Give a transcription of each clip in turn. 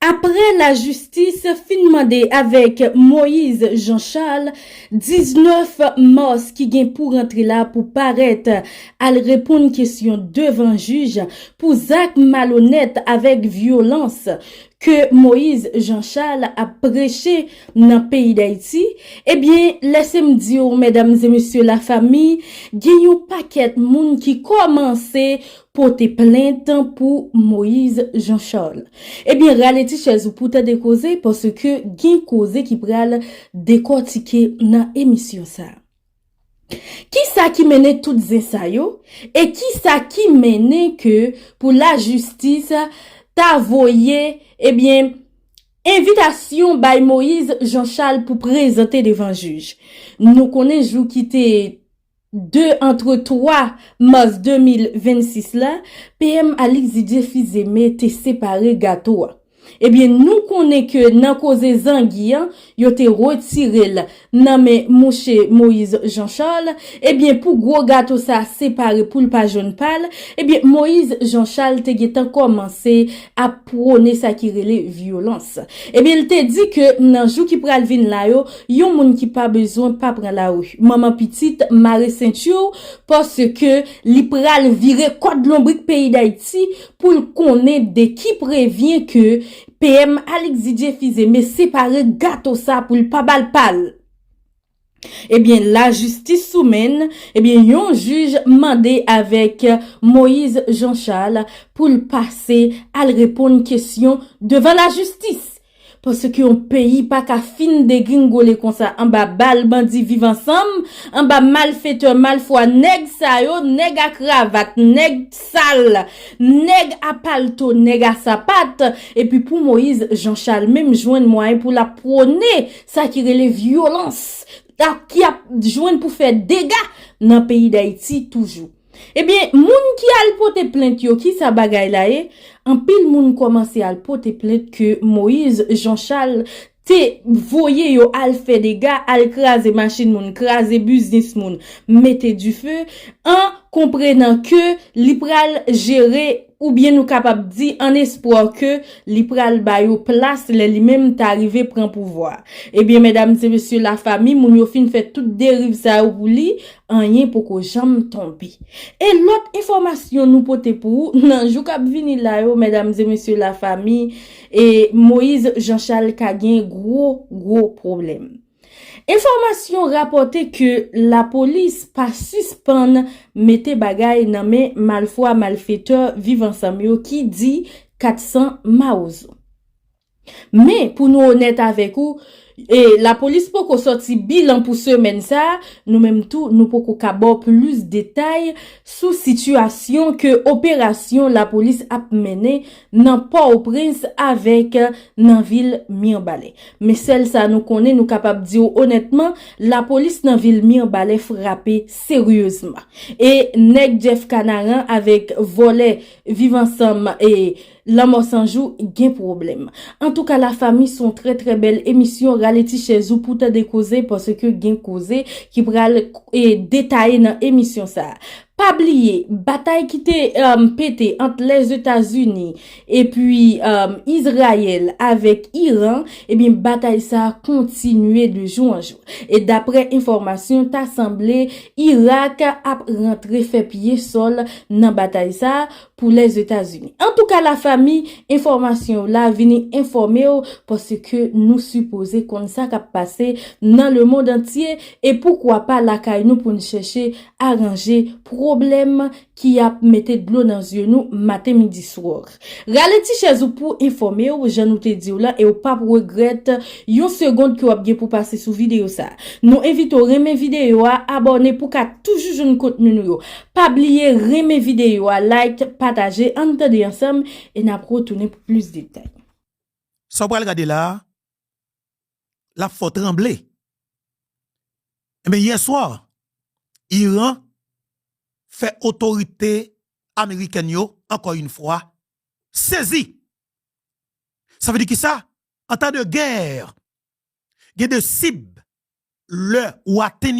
Après la justice fin demandé avec Moïse Jean-Charles, 19 mars qui gen pour rentrer là pour paraître à répondre question devant juge pour acte malhonnête avec violence que Moïse Jean-Charles a prêché dans le pays d'Haïti, eh bien, laissez-moi dire, mesdames et messieurs, la famille, gen yon paquet moun qui commençait porter plainte pour Moïse Jean-Charles. Eh bien, ralenti chez vous pour te décauser parce que gen cause qui pral décortiquer dans émission ça. Qui ça qui menait toutes ça yo? Et qui ça qui menait que pour la justice t'a voyé, eh bien, invitation by Moïse Jean-Charles pour présenter devant juge. Nous connaissons jour qui était 3 mars 2026 là, PM Alix Didier Fils-Aimé te séparé gâteau. Eh bien, nous connaissons que dans cause Zanguian, yo te retiré nan men mouche Moïse Jean-Charles, eh bien, pour gros gâteau ça séparé pour le pas jaune pâle, eh bien, Moïse Jean-Charles te getan commencé à prôner ça qui relève violence. Eh bien, il te dit que nan jou qui pral vin la yo, yon moun qui pas besoin pas prendre la rue. Maman petite Marie Ceinture parce que li pral virer code lombrique pays d'Haïti pour le connaître de qui prévient que PM Alix Didier Fils-Aimé séparé gâteau ça pour le pas bal pal. Eh bien, la justice soumène, eh bien, yon juge mandé avec Moïse Jean-Charles pour le passer à répondre question devant la justice. Parce que un pays pas qu'à fin de gringoler comme ça, en bas bal bandi vivent ensemble, en bas malfaiteur, malfoi, nèg sa yo, nèg à cravate, nèg sale, nèg à palto, nèg à sapat, et puis pour Moïse Jean-Charles, même joindre moyen pour la prôner, ça qui relève violence, qui a joindre pour faire dégâts dans le pays d'Haïti toujours. Eh bien, moun qui a porté plainte yo qui sa bagay la en pile moun commencé à porter plainte que Moïse Jean-Charles te voye yo al fait des gars, al craser machine moun, craser business moun, mettez du feu en comprenant que li pral gérer ou bien nous capable dire en espoir que li pral bayou place li même t'arrivé prend pouvoir. Eh bien mesdames et messieurs la famille moun yo fin fait toute dérive ça ou li rien pour que jambe tombe. Et l'autre information nous pote pour nan jou k'ap vini la yo mesdames et messieurs la famille et Moïse Jean-Charles ka gen gros problème. Information rapportée que la police pas suspend mette bagay nan men malfoi malfaiteur vivant ensemble yo qui dit 400 maozo. Mais pour nous honnête avec vous, et la police pour qu'on sorti bilan pour semaine ça, nous même tout nous pour qu'on kabor plus détails sous situation que opération la police a mené dans Port-au-Prince avec dans ville Mirbalais. Mais celle ça nous connaît nous capable dire honnêtement la police dans ville Mirbalais frappé sérieusement. Et nèg Jeff Canaran avec volet vivre ensemble et l'amour sans jour gen problème. En tout cas la famille sont très belle émission ralenti chez vous pour te décauser parce que gen causé qui pral et détailler dans émission ça. Pas oublier bataille qui était pété entre les États-Unis et puis Israël avec Iran, et bien bataille ça a continué de jour en jour. Et d'après information t'a semblé Irak a rentré fait pied sol dans bataille ça pour les États-Unis. En tout cas la famille information là vini informer parce que nous supposer comme ça qu'a passé dans le monde entier et pourquoi pas la caille nous pour nous chercher arranger problème qui a mette de l'eau dans yeux nous matin midi soir. Ralenti chez vous pour informer ou je nous te dit là et ou pas regrette une seconde que vous pour passer sous vidéo ça. Nous invitons remer vidéo à abonner pour qu'à toujours jeune contenu nous. Pas oublier remer vidéo à like, partager, entendre ensemble et n'a retourner pour plus de détails. Ça va regarder là la faut trembler. Mais hier soir Iran fait autorité américaine yo, encore une fois, saisi. Ça veut dire qui ça? En temps de guerre, il y a de cibles, le ou atteint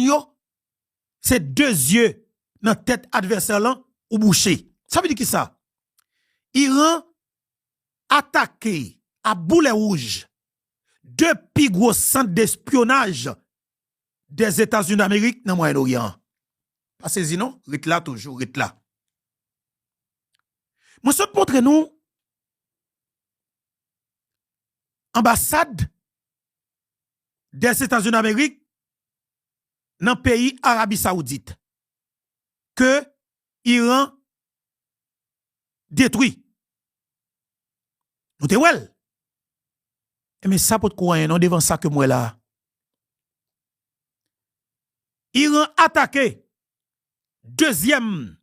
c'est deux yeux dans tête adversaire là ou bouché. Ça veut dire qui ça? Iran attaqué à boulet rouge, deux plus gros centres d'espionnage des États-Unis d'Amérique dans le Moyen-Orient. Pas saisi non? Rite là toujours, rite là. Moi, je te montre nous ambassade des États-Unis d'Amérique dans le pays Arabie Saoudite que Iran détruit. Nous te well. Mais ça pour te croire non devant ça que moi là. Iran attaqué deuxième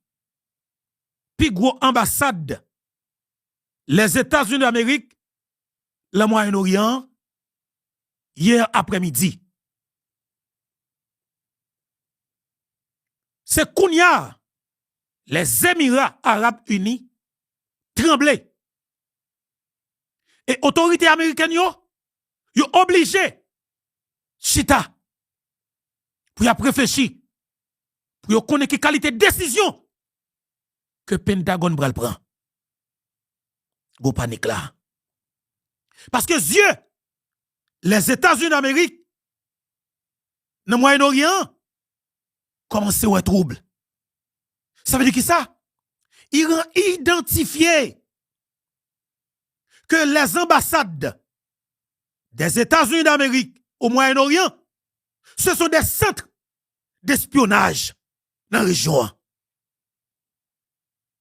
plus gros ambassade les États-Unis d'Amérique le Moyen-Orient hier après-midi. C'est Kounia, les Émirats Arabes Unis tremblé. Et autorités américaines yo obligé chita pour y réfléchir pour y connaître quelle qualité de décision que Pentagone bral prend. Go panique là. Parce que Dieu, les États-Unis d'Amérique, dans le Moyen-Orient, commencent à être trouble. Ça veut dire qui ça? Iran identifié que les ambassades des États-Unis d'Amérique au Moyen-Orient, ce sont des centres d'espionnage dans la région.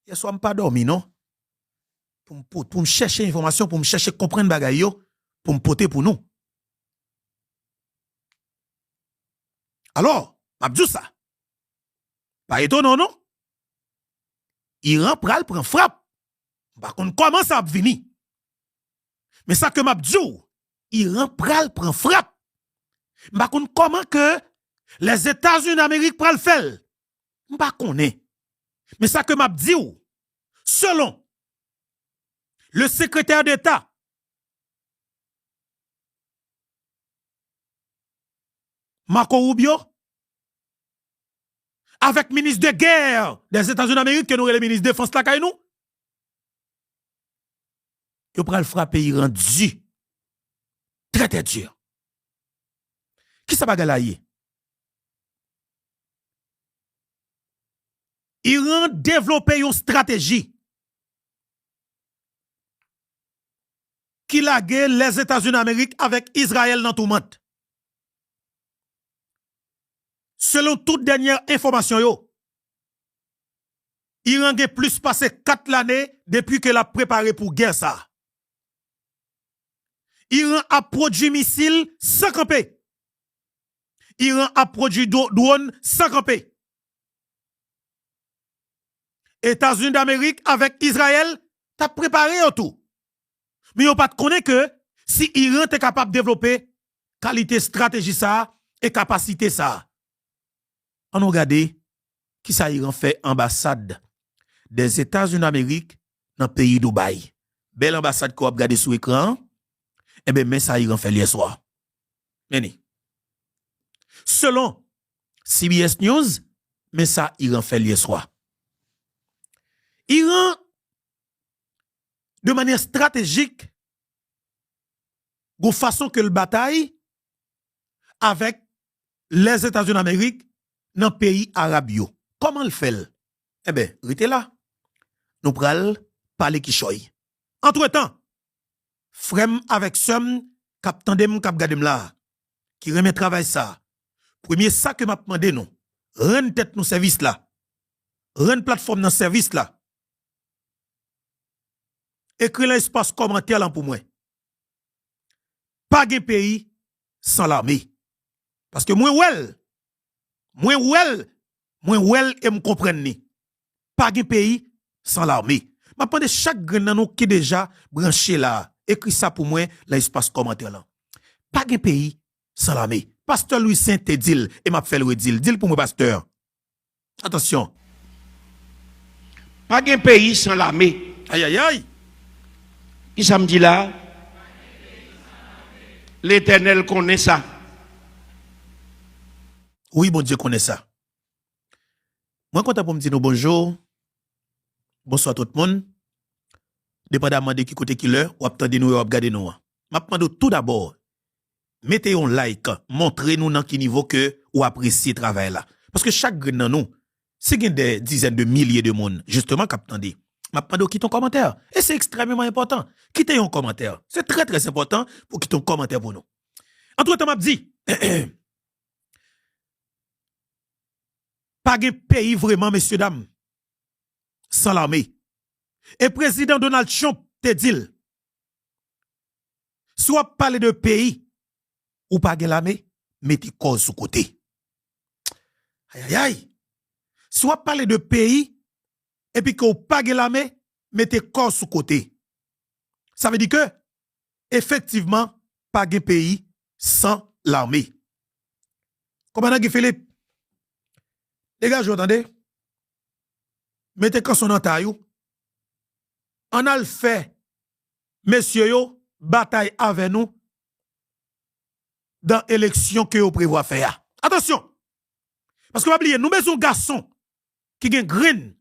Je ne suis pas dormi, non? Pour me chercher information, pour me chercher comprendre bagay yo, pour me porter pour nous. Alors, m'abdou ça. Pas étonnant, non? Iran pral prend frappe. Par contre, comment ça va venir? Mais ça que m'abdou, Iran pral prend frappe. Par contre, comment que les États-Unis d'Amérique pral faire? M'pa connaît. Mais ça que m'abdou, selon le secrétaire d'État Marco Rubio, avec ministre de guerre des États-Unis d'Amérique, que nous le ministre de défense la nous, yo pral frapper Iran dur. Très très dur. Qui ça bagay la yé? Iran développé une stratégie qui lague les États-Unis d'Amérique avec Israël dans tout le monde. Selon toute dernière information, Iran a plus passé 4 années depuis que l'a préparé pour guerre ça. Iran a produit missiles sans camper. Iran a produit drone sans camper. États-Unis d'Amérique avec Israël, t'as préparé tout. Mais on pas te connaît que si Iran est capable de développer qualité stratégie ça et capacité ça. On regarde qui ça Iran fait ambassade des États-Unis d'Amérique dans le pays Dubaï. Belle ambassade qu'on a regardé sur écran. Eh bien, mais ça Iran fait hier soir. Meni. Selon CBS News, mais ça Iran fait hier soir. Iran, de manière stratégique, de façon que le bataille avec les États-Unis d'Amérique dans le pays arabio. Comment le fait? Eh bien, restez là. Nous pral parler qui choy. Entre-temps, frem avec somme kap tandem kap gadem là, qui remet travail ça. Premier ça que m'a demandé nous, rendre tête nous service là. Rendre plateforme dans service là. Écris l'espace commentaire là pour moi. Pas de pays sans l'armée. Parce que moi et me comprendre. Pas de pays sans l'armée. Je pense que chaque grain qui est déjà branché là, écrit ça pour moi, l'espace commentaire là. Pas de pays sans l'armée. Pasteur Louis Saint te dit, et m'a fait le dire. Dis pour moi, pasteur. Attention. Pas de pays sans l'armée. Aïe, aïe, aïe. Qui ça me dit là? L'Éternel connaît ça. Oui, bon Dieu connaît ça. Moi, content pour me dire bonjour. Bonsoir tout le monde. Dépendamment de qui côté qui l'heure, ou attendez nous ou regardez nous. M'appelle tout d'abord, mettez un like, montrez-nous dans quel niveau que ou appréciez le travail là. Parce que chaque grain dans nous, c'est des dizaines de milliers de monde, justement, qui attendent. M'appelle quitte un commentaire. Et c'est extrêmement important. Quittez un commentaire. C'est très, très important pour quitter un commentaire pour nous. Entre-temps, m'a dit, pas de pays vraiment, messieurs, dames, sans l'armée. Et président Donald Trump te dit, soit parler de pays ou pas de l'armée, mettez cause sous côté. Aïe, aïe, aïe. Soit parler de pays et puis que vous pas de l'armée, mettez cause sous côté. Ça veut dire que, effectivement, pas de pays sans l'armée. Commandant Guy Philippe, les gars, vous entendez? Mettez quand son entaille. On a le fait, messieurs, yo, bataille avec nous dans l'élection que vous prévoyez faire. Attention! Parce que vous oubliez, nous besoin garçon qui gen grain,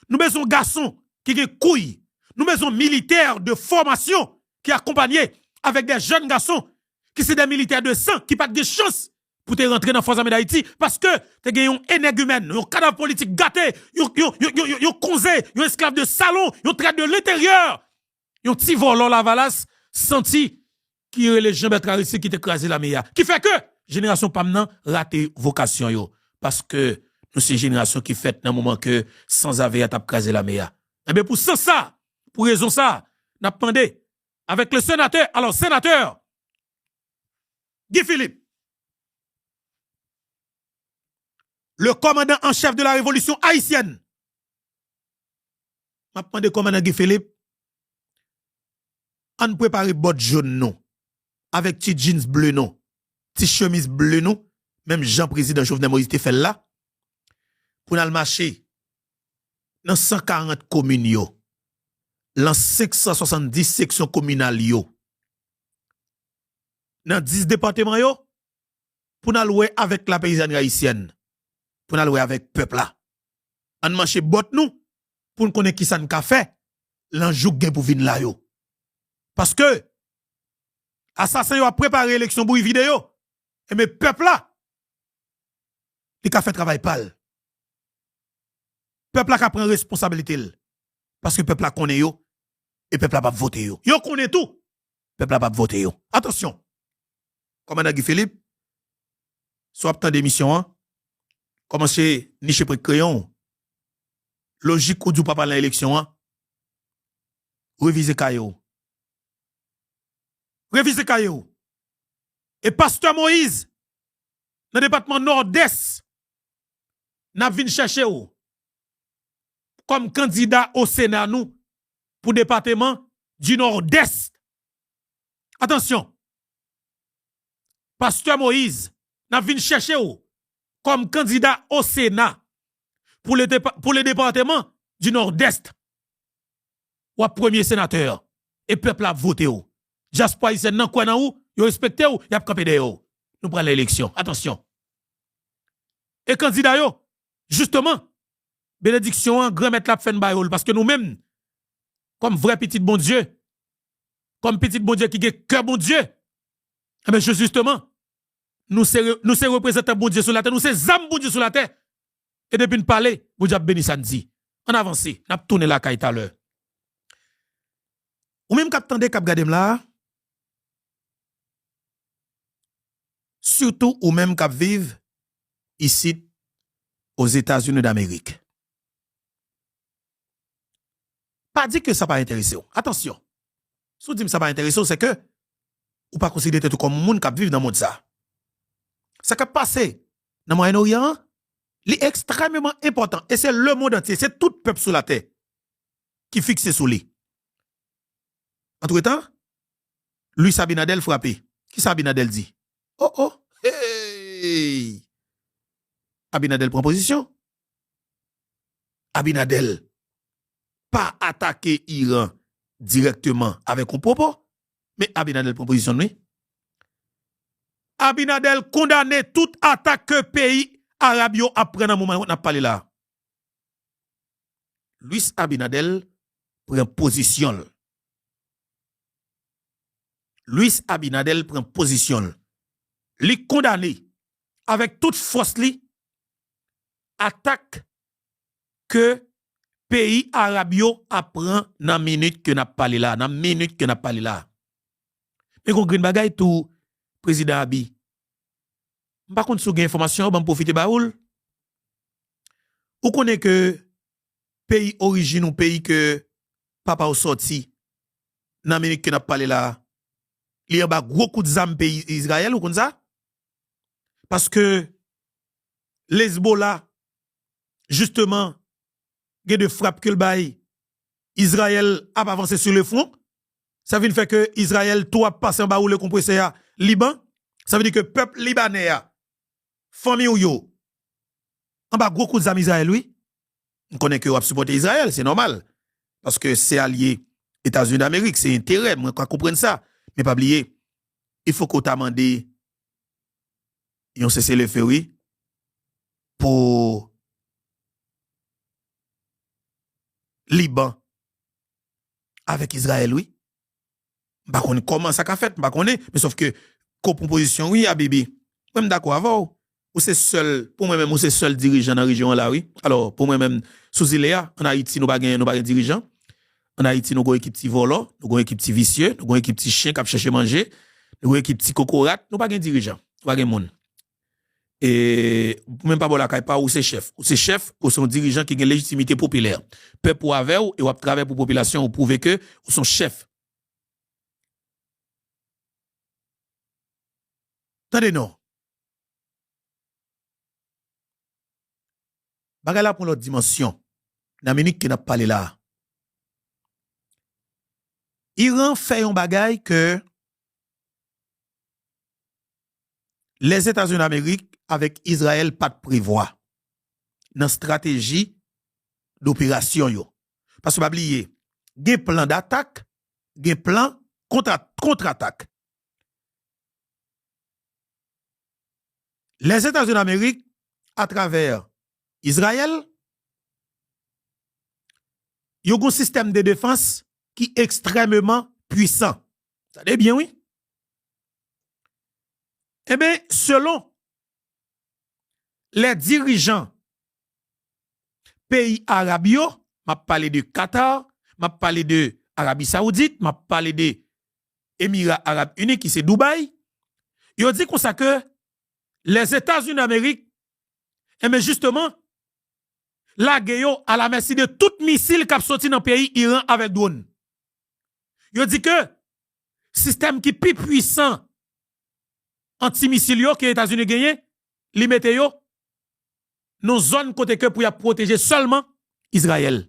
nous besoin garçon qui gen couille, nous besoin militaires de formation qui accompagnent avec des jeunes garçons qui sont des militaires de sang qui pas de chance pour te rentrer dans la force armée d'Haïti parce que te gen yon énergumène, yon cadavre politique gâté, yon conseil, yon esclave de salon, yon traite de l'intérieur, yon petit volant la valasse senti qui est les Jean-Bertrand qui t'écrasé la meilleure. Qui fait que génération Pamnan raté vocation yo parce que nous c'est génération qui fait dans moment que sans avoir t'a crasé la meilleure. Eh bien pour ça, pour raison ça, n'a demandé avec le sénateur, alors sénateur Guy Philippe, le commandant en chef de la révolution haïtienne. M'a demandé commandant Guy Philippe, on prépare bot jaune non avec petit jeans bleu non, petit chemise bleu non, même Jean-Président Jovenel Moïse te fait là pour nous marcher dans 140 communes yo, dans 570 sections communales yo, dans 10 départements yo, pour nous louer avec la paysanne haïtienne, pour nous louer avec peuple là. On marcher bot nous pour nous connaître qui ça n'a fait, l'enjou gen pour venir là yo. Parce que assassin yo a préparé l'élection pour vidéo et mais peuple là il a fait travail pâle. Peuple là qui prend responsabilité parce que peuple là connaît yo et peuple là pas voter yo. Yo connaît tout. Peuple là pas voter yo. Attention. Commandant Guy Philippe soit temps d'émission hein. Commencer nicher près crayon. Logique ou du pas parler l'élection hein. Réviser caillou. Réviser caillou. Et pasteur Moïse dans le département nord-est n'a vinn chercher ou comme candidat au Sénat nous pour département du nord-est. Attention. Pasteur Moïse n'a vinn chercher ou comme candidat au Sénat pour le département du nord-est. Ou premier sénateur et peuple a voté ou. Jasper Isen nan quoi nan ou, yo respecté ou, y a campé de ou. Nous prenons l'élection. Attention. Et candidat yo, justement, bénédiction, grand maître la fin bayol, parce que nous-mêmes, comme vrai petit bon Dieu, comme petit bon Dieu qui a cœur bon Dieu, eh bien, justement, nous sommes représentants bon Dieu sur la terre, nous sommes âmes bon Dieu sur la terre. Et depuis nous parler, bon Dieu béni samedi. On avance, on a tourné la caille tout à l'heure. Ou même k'ap tande k'ap gade là, surtout ou même k'ap vive ici aux États-Unis d'Amérique. Pas dit que ça pas intéressé. Attention. Si vous dites que ça pas intéressé, c'est que ou pas considérer tout comme monde k'ap vive dans le monde ça. Ça k'ap passé dans le Moyen-Orient, c'est extrêmement important et c'est le monde entier, c'est tout peuple sur la terre qui fixe sous lui. Entre-temps, Louis Abinadel frappé. Qui Abinadel dit? Oh, hey! Abinadel prend position. Abinadel pas attaquer Iran directement avec un propos, mais Abinadel prend position, oui. Abinadel condamne toute attaque que pays arabe après dans moment où on a parlé là. Louis Abinadel prend position. Luis Abinadel prend position. Li condamné avec toute force li attaque que pays arabio apprend dans minute que n'a parlé là, dans minute que n'a parlé là. Mais qu'on green bagay tout président Abi. Par contre sou gen information ban profiter baoul. Ou connaît que pays origine ou pays que papa ou sorti dans minute que n'a parlé là. Il y a ba gros coup de zam pays Israël ou comme ça? Parce que l'Hezbollah justement il y a de frappe que le bail Israël a avancé sur le front. Ça veut dire que Israël tout a passé en bas où le compresseur Liban. Ça veut dire que peuple libanais famille ou yo en bas gros coup de zam Israël oui. On connaît que on supporter Israël, c'est normal parce que c'est allié États-Unis d'Amérique, c'est intérêt, moi qu'on comprenne ça. Mais pas oublier, il faut qu'on t'a demandé yon cessé le feu oui pour Liban avec Israël oui. Bah on comment ça qu'a fait, bah on est, mais sauf que co-proposition oui à bébé. Même d'accord avant ou c'est seul pour moi même ou c'est seul dirigeant dans la région là oui. Alors pour moi même sous Iléa en Haïti nous pas dirigeant. En Haïti nous avons équipe petit volant, nous avons équipe petit vicieux, nous avons équipe petit chien qui cherche manger, nous avons équipe petit cocorat, nous pas de dirigeant, pas de monde. Et même pas bon la pas ou c'est chef ou son dirigeant qui a une légitimité populaire. Peuple ou avec ou et travailler pour population ou prouver que ou son chef. Attendez non. Bagay là pour l'autre dimension. Dans minute qui n'a pas parlé là. Iran fait un bagay que les États-Unis d'Amérique avec Israël pas de prévoir dans stratégie d'opération yo. Parce que pas oublier, gen plan d'attaque, gen plan contre-attaque. Les États-Unis d'Amérique à travers Israël yo un système de défense qui est extrêmement puissant. Ça dit bien, oui? Eh bien, selon les dirigeants pays arabio, m'a parlé de Qatar, m'a parlé de Arabie Saoudite, m'a parlé de Émirats Arabes Unis qui c'est Dubaï, ils dit comme ça que les États-Unis d'Amérique, eh bien justement, la guerre à la merci de tout missile qui a sorti dans le pays Iran avec drone. Yo dit que système qui plus puissant anti-missile que les États-Unis gagnent, li mette yo nos zones côté que pour y protéger seulement Israël.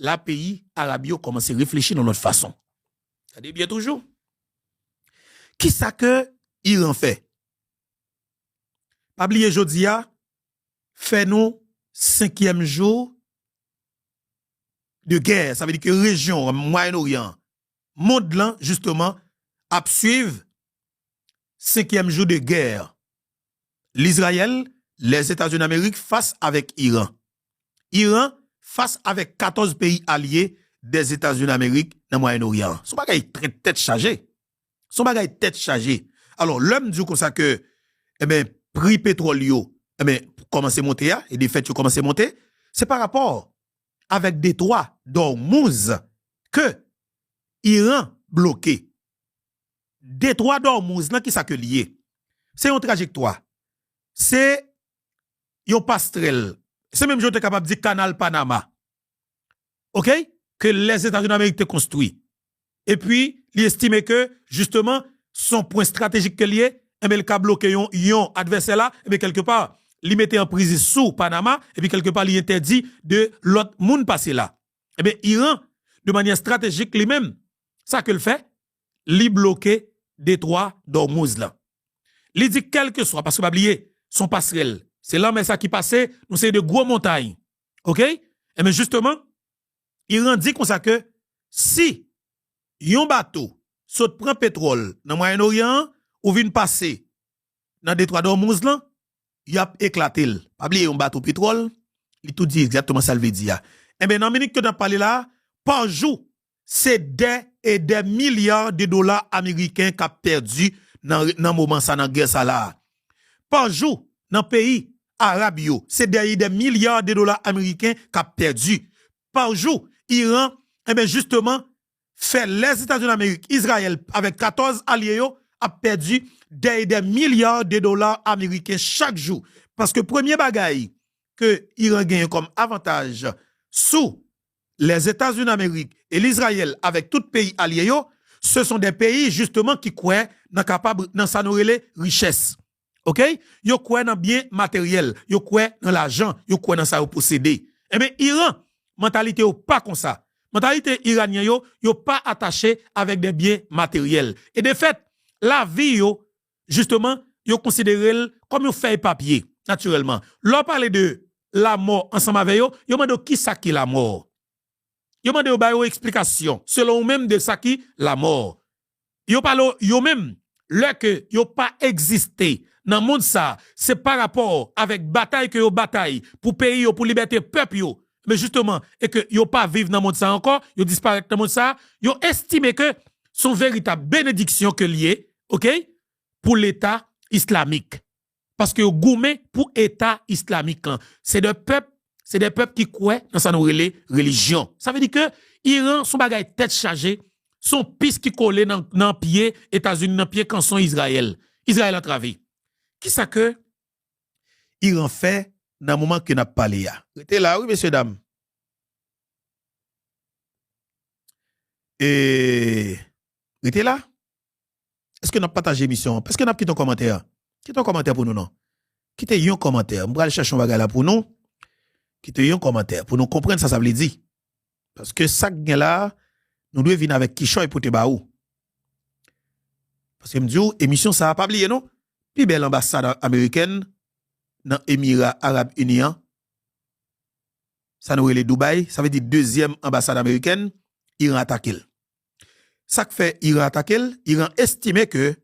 La pays arabio commence à réfléchir dans notre façon. Ça dit bien toujours. Qui ça que Iran fait? Pas oublier jodia fait nous 5e jour de guerre, ça veut dire que région Moyen-Orient monde là, justement, à suivre 5e jour de guerre. L'Israël, les États-Unis d'Amérique face avec Iran. Iran face avec 14 pays alliés des États-Unis d'Amérique dans le Moyen-Orient. Son bagay très tête chargée. Son bagay tête chargée. Alors, l'homme dit comme ça que, eh ben, prix pétrole yo, eh ben, commence à monter, et des faits commencent à monter, c'est par rapport avec Détroit d'Ormuz que Iran bloqué. Détroit d'Ormuz, là, qui ça que lié? C'est une trajectoire. C'est une passerelle. C'est même, je suis capable de dire, canal Panama. OK? Que les États-Unis d'Amérique ont construit. Et puis, il estime que, justement, son point stratégique que lié, et bien, le cas bloqué yon adversaire là, et bien, quelque part, il mettait en prise sous Panama, et puis, quelque part, il interdit de l'autre monde passer là. Et bien, Iran, de manière stratégique, lui-même, ça que le fait, li bloqué Détroit d'Ormuz là. Li dit quel que soit, parce que pas oublier, son passerelle, c'est là mais ça qui passait, nous c'est de gros montagnes. OK? Et bien justement, Iran dit comme ça que si yon bateau saute prend pétrole dans le Moyen-Orient ou vient passer dans Détroit d'Ormuz là, y a éclaté. Pas oublier yon bateau pétrole, il tout dit exactement ça le veut dire. Et bien dans minute que nous parlé là, par jour, c'est des et des milliards de dollars américains qu'a perdu dans moment ça dans guerre ça là. Par jour dans pays arabe yo, c'est des milliards de dollars américains qu'a perdu. Par jour, Iran justement fait les États-Unis d'Amérique, Israël avec 14 alliés yo, a perdu des milliards de dollars américains chaque jour. Parce que premier bagaille que Iran gagne comme avantage sous les États-Unis d'Amérique et l'Israël avec tout pays alliés yo, ce sont des pays justement qui croient dans capable dans ça nous les richesses. OK? Yo croient dans bien matériel, yo croient dans l'argent, yo croient dans ça au posséder. Eh bien Iran mentalité yo pas comme ça. Mentalité iranien yo pas attaché avec des biens matériels. Et de fait, la vie yo justement yo considéré comme yo fait papier naturellement. L'on parle de la mort ensemble avec yo demande qui ça qui la mort. Yo demande ba yo explication selon même de ça qui la mort. Yo parle yo même le que yo pas existé dans monde ça, c'est par rapport avec bataille que yo bataille pour pays yo pour liberté peuple yo. Mais justement, et que yo pas vivre dans le monde ça encore, yo disparaître dans le monde ça, yo estime que son véritable bénédiction que lié, OK, pour l'État islamique. Parce que yo goumé pour État islamique. C'est des peuples qui croient dans sa religion. Ça veut dire que Iran, son bagay tête chargée, son piste qui collé dans pied États-Unis, dans pied quand son Israël. Israël a travaillé. Qui ça que Iran fait dans le moment que n'a parlé là? Restez là, oui, messieurs, dames. Et restez là. Est-ce que nous avons partagé l'émission? Est-ce que nous avons quitté un commentaire? Quittez un commentaire pour nous, non? Quittez un commentaire. Je vais aller chercher un bagage là pour nous. Quittez un commentaire pour nous comprendre ça veut dire. Parce que ça là, nous devons venir avec Kishoy pour te baou. Parce que me dit, émission ça va pas oublier, non? Puis belle ambassade américaine dans Émirats Arabes Unis, ça nous les Dubaï, ça veut dire deuxième ambassade américaine, Iran attaque. Ça que fait Iran attaque, Iran estime que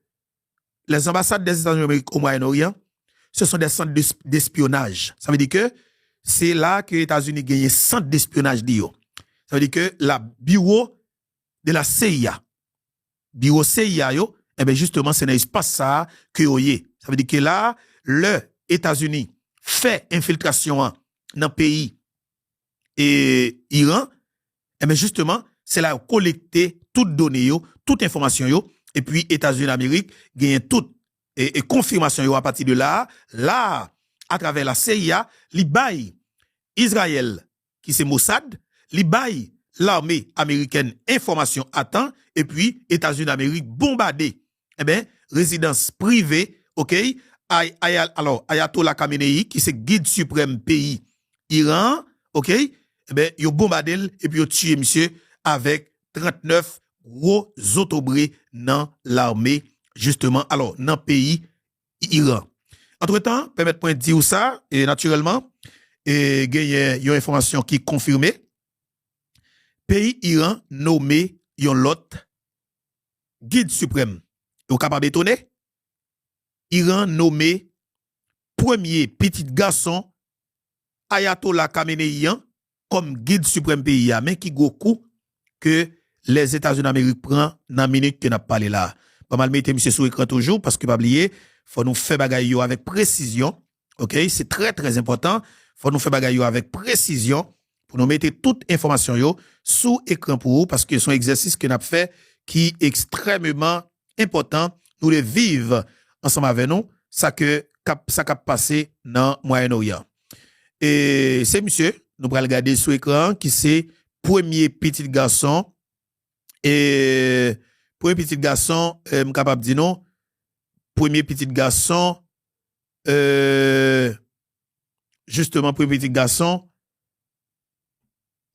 les ambassades des États-Unis d'Amérique au Moyen-Orient, ce sont des centres d'espionnage. Ça veut dire que c'est là que les États-Unis gagnent centre d'espionnage d'io. Ça veut dire que la bureau de la CIA, bureau CIA yo, eh bien justement c'est dans l'espace ça que yoye. Ça veut dire que là le États-Unis fait infiltration dans le pays et Iran, et bien justement, c'est là collecter toutes données, toute information, et puis États-Unis d'Amérique gagne toute et confirmation à partir de là, à travers la CIA, li bail Israël, qui c'est Mossad, li bail l'armée américaine information à temps, et puis États-Unis d'Amérique bombardé, eh bien, résidence privée, ok, alors, Ayatollah Khamenei, qui c'est guide suprême pays Iran, ok, eh bien, yo bombardé et puis yo tué monsieur avec 39 gros autobrés dans l'armée, justement, alors, dans le pays Iran. Entre-temps, permettez-moi de dire ça, et naturellement, et il y a une information qui est confirmée. Pays Iran nommé yon lot guide suprême. Vous capable d'étonner? Iran nommé premier petit garçon Ayatollah Khamenei comme guide suprême pays, mais qui go coup que les États-Unis d'Amérique prend dans la minute que n'a parlé là. Pas mal mettez monsieur sur écran toujours parce que pas oublier, faut nous faire bagaille yo avec précision. OK, c'est très très important. Faut nous faire bagaille yo avec précision pour nous mettre toute information yo sous écran pour vous parce que c'est un exercice que n'a fait qui est extrêmement important. Nous le vivre ensemble avec nous, ça cap passé dans Moyen-Orient. Et c'est monsieur, nous allons regarder sur écran qui c'est premier petit garçon et premier petit garçon capable de dire non, premier petit garçon justement premier petit garçon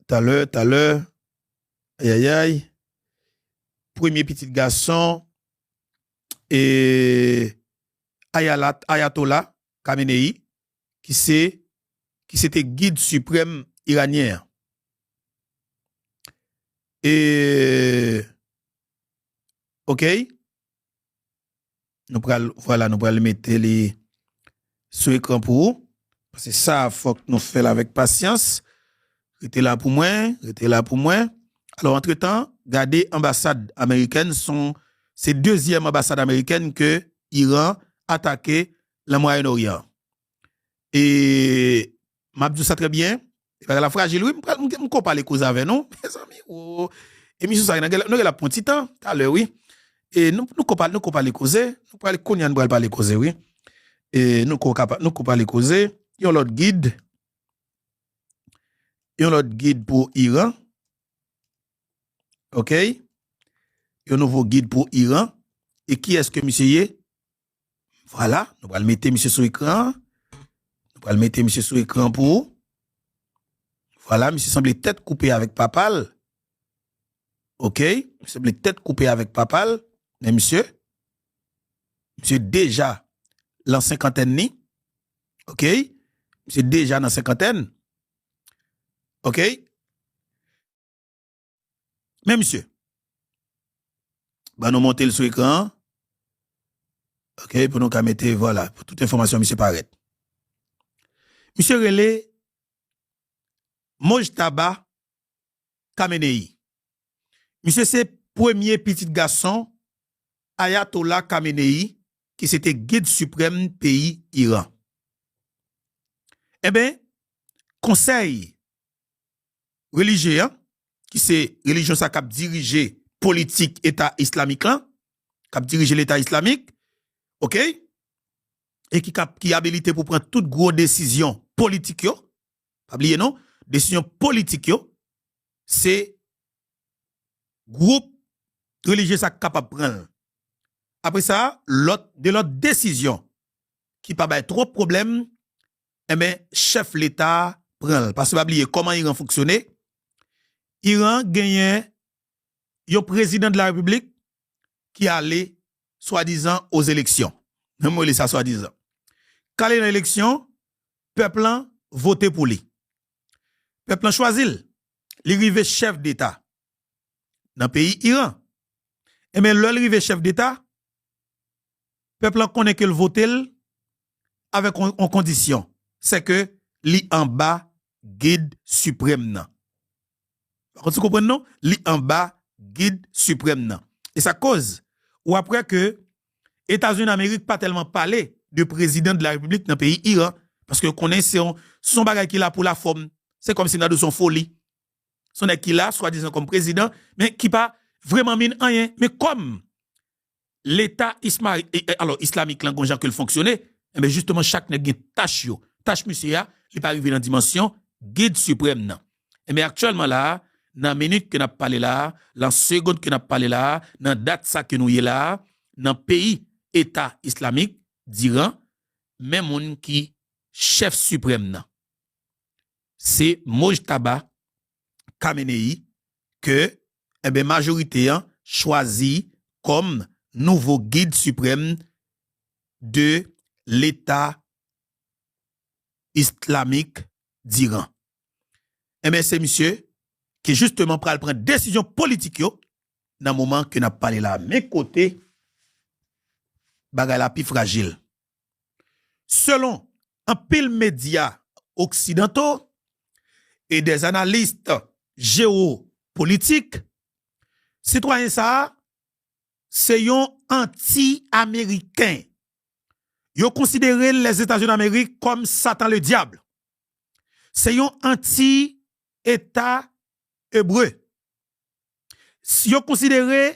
tout à l'heure aïe premier petit garçon et Ayatollah Khamenei qui c'était guide suprême iranien. Et OK, nous allons mettre les sur écran pour vous parce que ça faut que nous fassions avec patience. Restez là pour moi. Alors, entre-temps, regardez, ambassade américaine, c'est deuxième ambassade américaine que Iran attaqué le Moyen-Orient. Et, m'a dit ça très bien. La fragile, oui, je ne parle les causes avec nous. Mes amis, oh. Et monsieur, ça, nous avons la petit temps, tout à l'heure, oui. Et nous parlons les causes. Nous parlons qu'on y a parler causes, oui. Et nous parlons les causes. Il y a l'autre guide. Il y a l'autre guide pour Iran. OK? Il y a un nouveau guide pour Iran. Et qui est-ce que monsieur y est? Voilà. Nous allons mettre monsieur sur l'écran. Nous allons mettre monsieur sur l'écran pour. Voilà, monsieur semble tête coupée avec papal. OK? Monsieur semble tête coupée avec papal. Mais monsieur déjà l'an cinquantaine ni. OK? Monsieur déjà dans cinquantaine. OK? Mais monsieur, bah nous monter le sur l'écran. OK, pour nous mettre, voilà, pour toute information, monsieur paraît. Monsieur Relé, Mojtaba Khamenei. Monsieur, c'est premier petit garçon, Ayatollah Khamenei, qui c'était guide suprême pays Iran. Eh bien, conseil religieux, qui c'est religion ça qui dirige politique État islamique, qui dirige l'État islamique, OK? Et qui habilité pour prendre toute grosse décision politique, pas oublier non? Décision politique, c'est groupe religieux ça capable prendre. Après ça, l'autre décision qui pas ba trop problème, eh ben chef l'État prend. Parce que pas oublier comment Iran fonctionne. Iran gagne un président de la République qui allait soi-disant aux élections. Même ça soi-disant. Quand il y a une élection, peuple vote pour lui. Peuple choisit. Il arrive chef d'État dans le pays Iran. Et bien, l'arrivé chef d'État, peuple connaît que le vote avec en condition. C'est que li en bas guide suprême nan. Vous comprenez non? Li en bas guide suprême nan. Et ça cause ou après que États-Unis d'Amérique pas tellement parlé de président de la République dans le pays Iran parce que connaît son bagage qui là pour la forme. C'est comme si dans de son folie. Son est qui là soit disant comme président mais qui pas vraiment mine rien mais comme l'État islamique là que le fonctionner et bien justement chaque nèg tâche monsieur a il pas arrivé dans dimension guide suprême nan. Et bien actuellement là dans minute que n'a parlé là, dans seconde que n'a parlé là, dans date ça que nous y là, dans pays État islamique d'Iran, même moun qui chef suprême nan. C'est Mojtaba Khamenei que eh ben majorité choisi comme nouveau guide suprême de l'État islamique d'Iran. Eh ben c'est monsieur qui justement prend décision politique yo dans le moment que n'a parlé là. Mais côté bagay la plus fragile. Selon un pile médias occidentaux et des analystes géopolitiques, citoyen ça c'est un anti-américain. Yo considéré les États-Unis d'Amérique comme Satan le diable. C'est un anti-État hébreu. Si on considère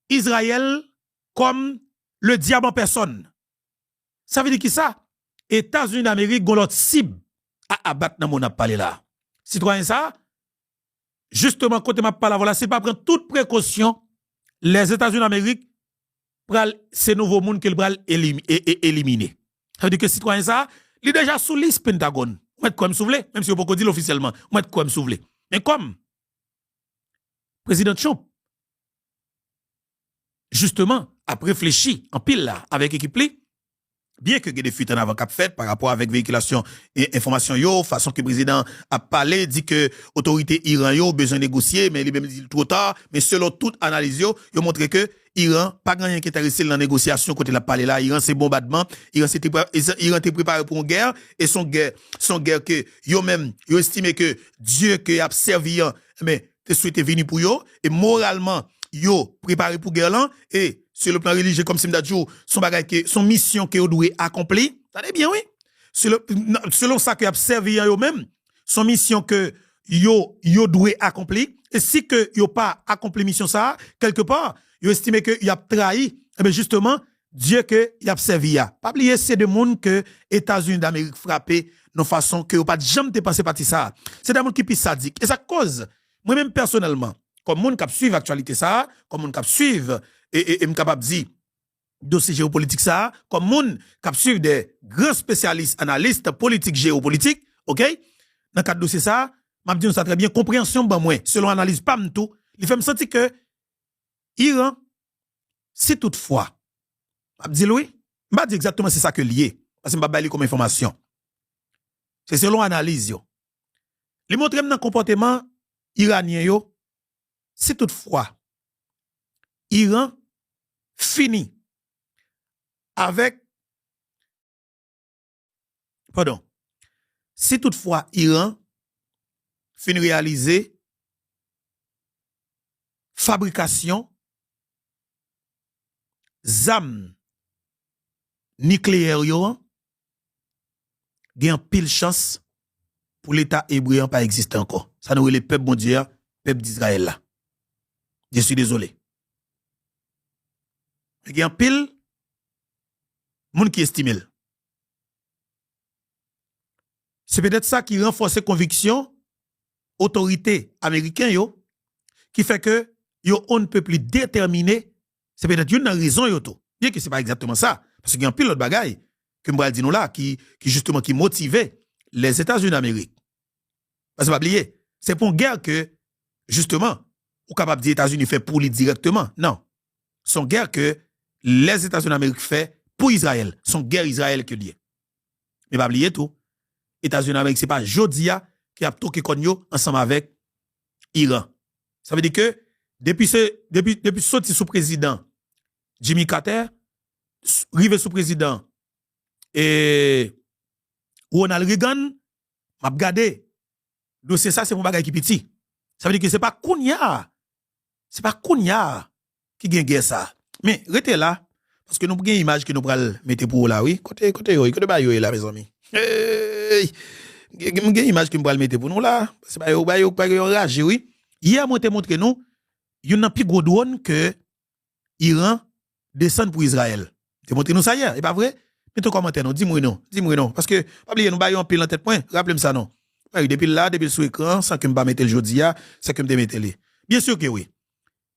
Israël comme le diable en personne, ça veut dire qui ça? États-Unis d'Amérique ont l'autre cible à abattre dans mon parlé là. Citoyen ça, justement, quand m'a parlé voilà, c'est pas prendre toute précaution, les États-Unis d'Amérique pral ces nouveaux mondes qu'ils pral éliminer. Ça veut dire que citoyen ça, il est déjà sous liste Pentagone. On met comme souvlé, même si on peut pas dire officiellement, on met comme souvlé. Mais comme président Trump, justement, a réfléchi en pile là, avec équipe li, bien que des fuites en avant cap fait par rapport avec véhiculation et information yo, façon que le président a parlé, dit que autorité Iran yo besoin de négocier, mais il même dit trop tard, mais selon toute analyse yo montré que Iran, pas grand rien qui est intéressé dans la négociation côté la parler là, Iran c'est bombardement, Iran était préparé pour une guerre, et son guerre que yo même, yo estimé que Dieu que a servi, mais te souhaité venir pour yo et moralement yo préparé pour guerre là et sur le plan religieux comme Simdadjou son bagage que son mission que yo doit accomplir. Attendez bien oui. Selon ça que a servi yo même son mission que yo doit accomplir et si que yo pas accompli mission ça quelque part yo estimé que y a trahi et bien justement Dieu que y a servi ya. Pas oublier c'est de monde que États-Unis d'Amérique frappé de façon que yo pas jamais dépassé parti ça. C'est des monde qui pis sadique et ça cause moi même personnellement comme monde qui suivre actualité ça, comme monde qui suivre et me capable dire dossier géopolitique ça, comme monde qui suivre des grands spécialistes analystes politiques géopolitiques, OK? Dans cadre dossier ça, m'a dit ça très bien compréhension ben moi selon analyse pas tout, il fait me sentir que Iran si toutefois m'a dit oui, m'a dit exactement c'est ça que lié parce que m'a bailler comme information. C'est selon analyse yo. Li montre dans comportement iranien yo si toutefois Iran finit avec si toutefois Iran finit réaliser fabrication zam nucléaire yo gen pile chance pour l'état hébreu pas exister encore. Ça nous le peuple mondial, peuple d'Israël là. Je suis désolé. Il y a un pile moun qui estime. C'est peut-être ça qui renforce conviction autorité américaine yo qui fait que yo on ne peut plus déterminer. C'est peut-être une raison yo tout. Bien que c'est pas exactement ça parce qu'il y a un pile autre bagaille que m'bral dit nous là qui justement qui motivait les États-Unis d'Amérique. Parce que pas oublier, c'est pour une guerre que justement ou capable des États-Unis fait pour lui directement. Non. Son guerre que les États-Unis d'Amérique fait pour Israël. Son guerre Israël que lié. Mais pas oublier tout. États-Unis d'Amérique c'est pas Jodia qui a toqué konyo ensemble avec Iran. Ça veut dire que depuis sorti sous président Jimmy Carter, rivé sous président et Ronald Reagan, m'a regardé dossier ça c'est mon bagage qui petit. Ça veut dire que c'est pas Kounia qui gagne guerre ça. Mais restez là parce que nous avons une image que nous pral mettre pour là oui, côté ba yo là mes amis. Hey, une image que nous pral mettre pour nous là, c'est ba yo rage oui. Hier moi te montré nous, il y a un plus gros drone que Iran descend pour Israël. Te montré nous ça hier, et pas vrai? Mettez un commentaire non, dis-moi non parce que pas oublier nous ba yo en pile en tête point, rappelez-moi ça non. Depuis là, depuis sous écran, sans que je ne mette le jodia, c'est que je mette le. Bien sûr que oui.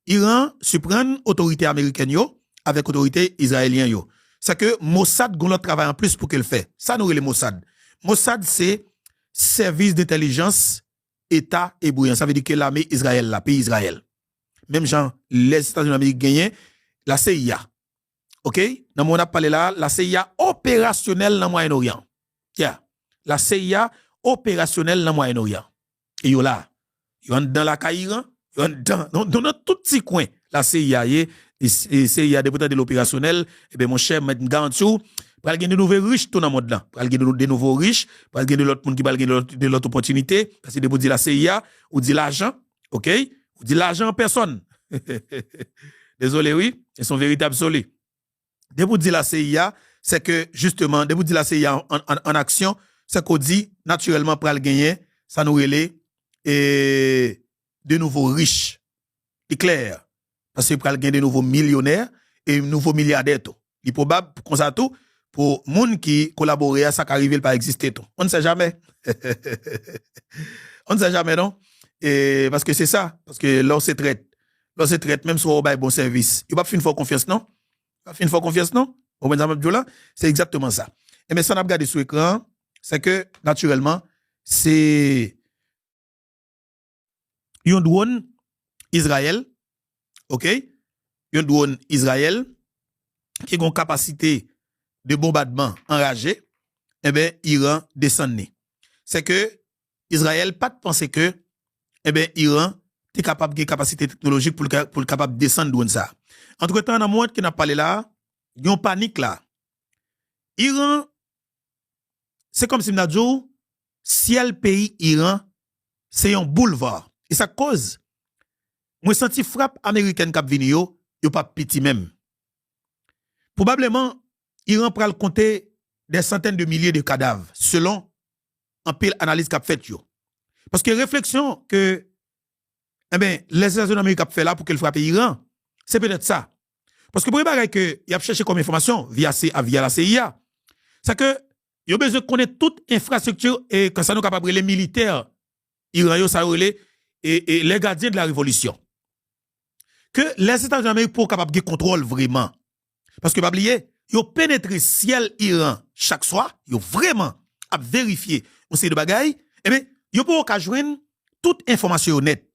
Iran surprend autorité américaine yo avec autorité israélienne yo. C'est que Mossad gon l'autre travail en plus pour qu'elle fait. Ça nous le Mossad. Mossad c'est service d'intelligence État hébreu. Ça veut dire que l'armée Israël, la pays Israël. Même gens les États-Unis d'Amérique gagnent la CIA. OK? Dans mon a parlé là, la CIA opérationnelle dans le Moyen-Orient. Yeah. La CIA opérationnel dans le Moyen-Orient. Et yo là, yo dans la Caïran, yo dans tout petit coin, la CIA et CIA député de l'opérationnel, et ben mon cher M. Gantou, pral gen de nouveaux riches tout dans monde là. Pral gen de nouveaux riches, pral gen de l'autre monde qui pral gen de l'autre opportunité, parce que de vous dire la CIA ou dit l'argent, OK? Ou dit l'argent en personne. Désolé oui, c'est son véritable solé. De vous dire la CIA, c'est que justement, de vous dire la CIA en action, c'est qu'on dit naturellement pral gagner ça nous relève et de nouveaux riches c'est clair parce que pral gagner de nouveaux millionnaires et nouveaux milliardaires tout il est probable comme ça tout pour monde qui collaborer à ça qu'arriver pas exister tout on ne sait jamais on ne sait jamais non et parce que c'est ça parce que l'on se traite même si on a bon service il pas fin faire confiance non au ben c'est exactement ça et mais ça on a regardé sur écran c'est que, naturellement, c'est un drone Israël, OK? Un drone Israël qui a une capacité de bombardement enragé, eh bien, Iran descend. C'est que Israël pas de penser que, eh bien, Iran est capable de capacité technologique pour le capable de descendre drone ça. Entre-temps, dans le monde qui n'a parlé là, il y a une panique là. Iran c'est comme si m'nadjou, ciel pays Iran, c'est un boulevard. Et ça cause moi senti frappe américaine k'ap vini yo pas petit même. Probablement Iran pral compter des centaines de milliers de cadavres selon un pile analyse qu'a fait yo. Parce que réflexion que les États-Unis d'Amérique a fait là pour qu'elle frappe Iran, c'est peut-être ça. Parce que pour les bagages que y a cherché comme information via la CIA, c'est que y a besoin de connaître toute infrastructure et que ça nous capable les militaires iraniens ça relais et les gardiens de la révolution. Que les États-Unis d'Amérique pour capable de contrôle vraiment. Parce que pas oublier, yo pénétré ciel Iran chaque soir, yo vraiment à vérifier on sait de bagaille, yo pour ka joindre toute information honnête.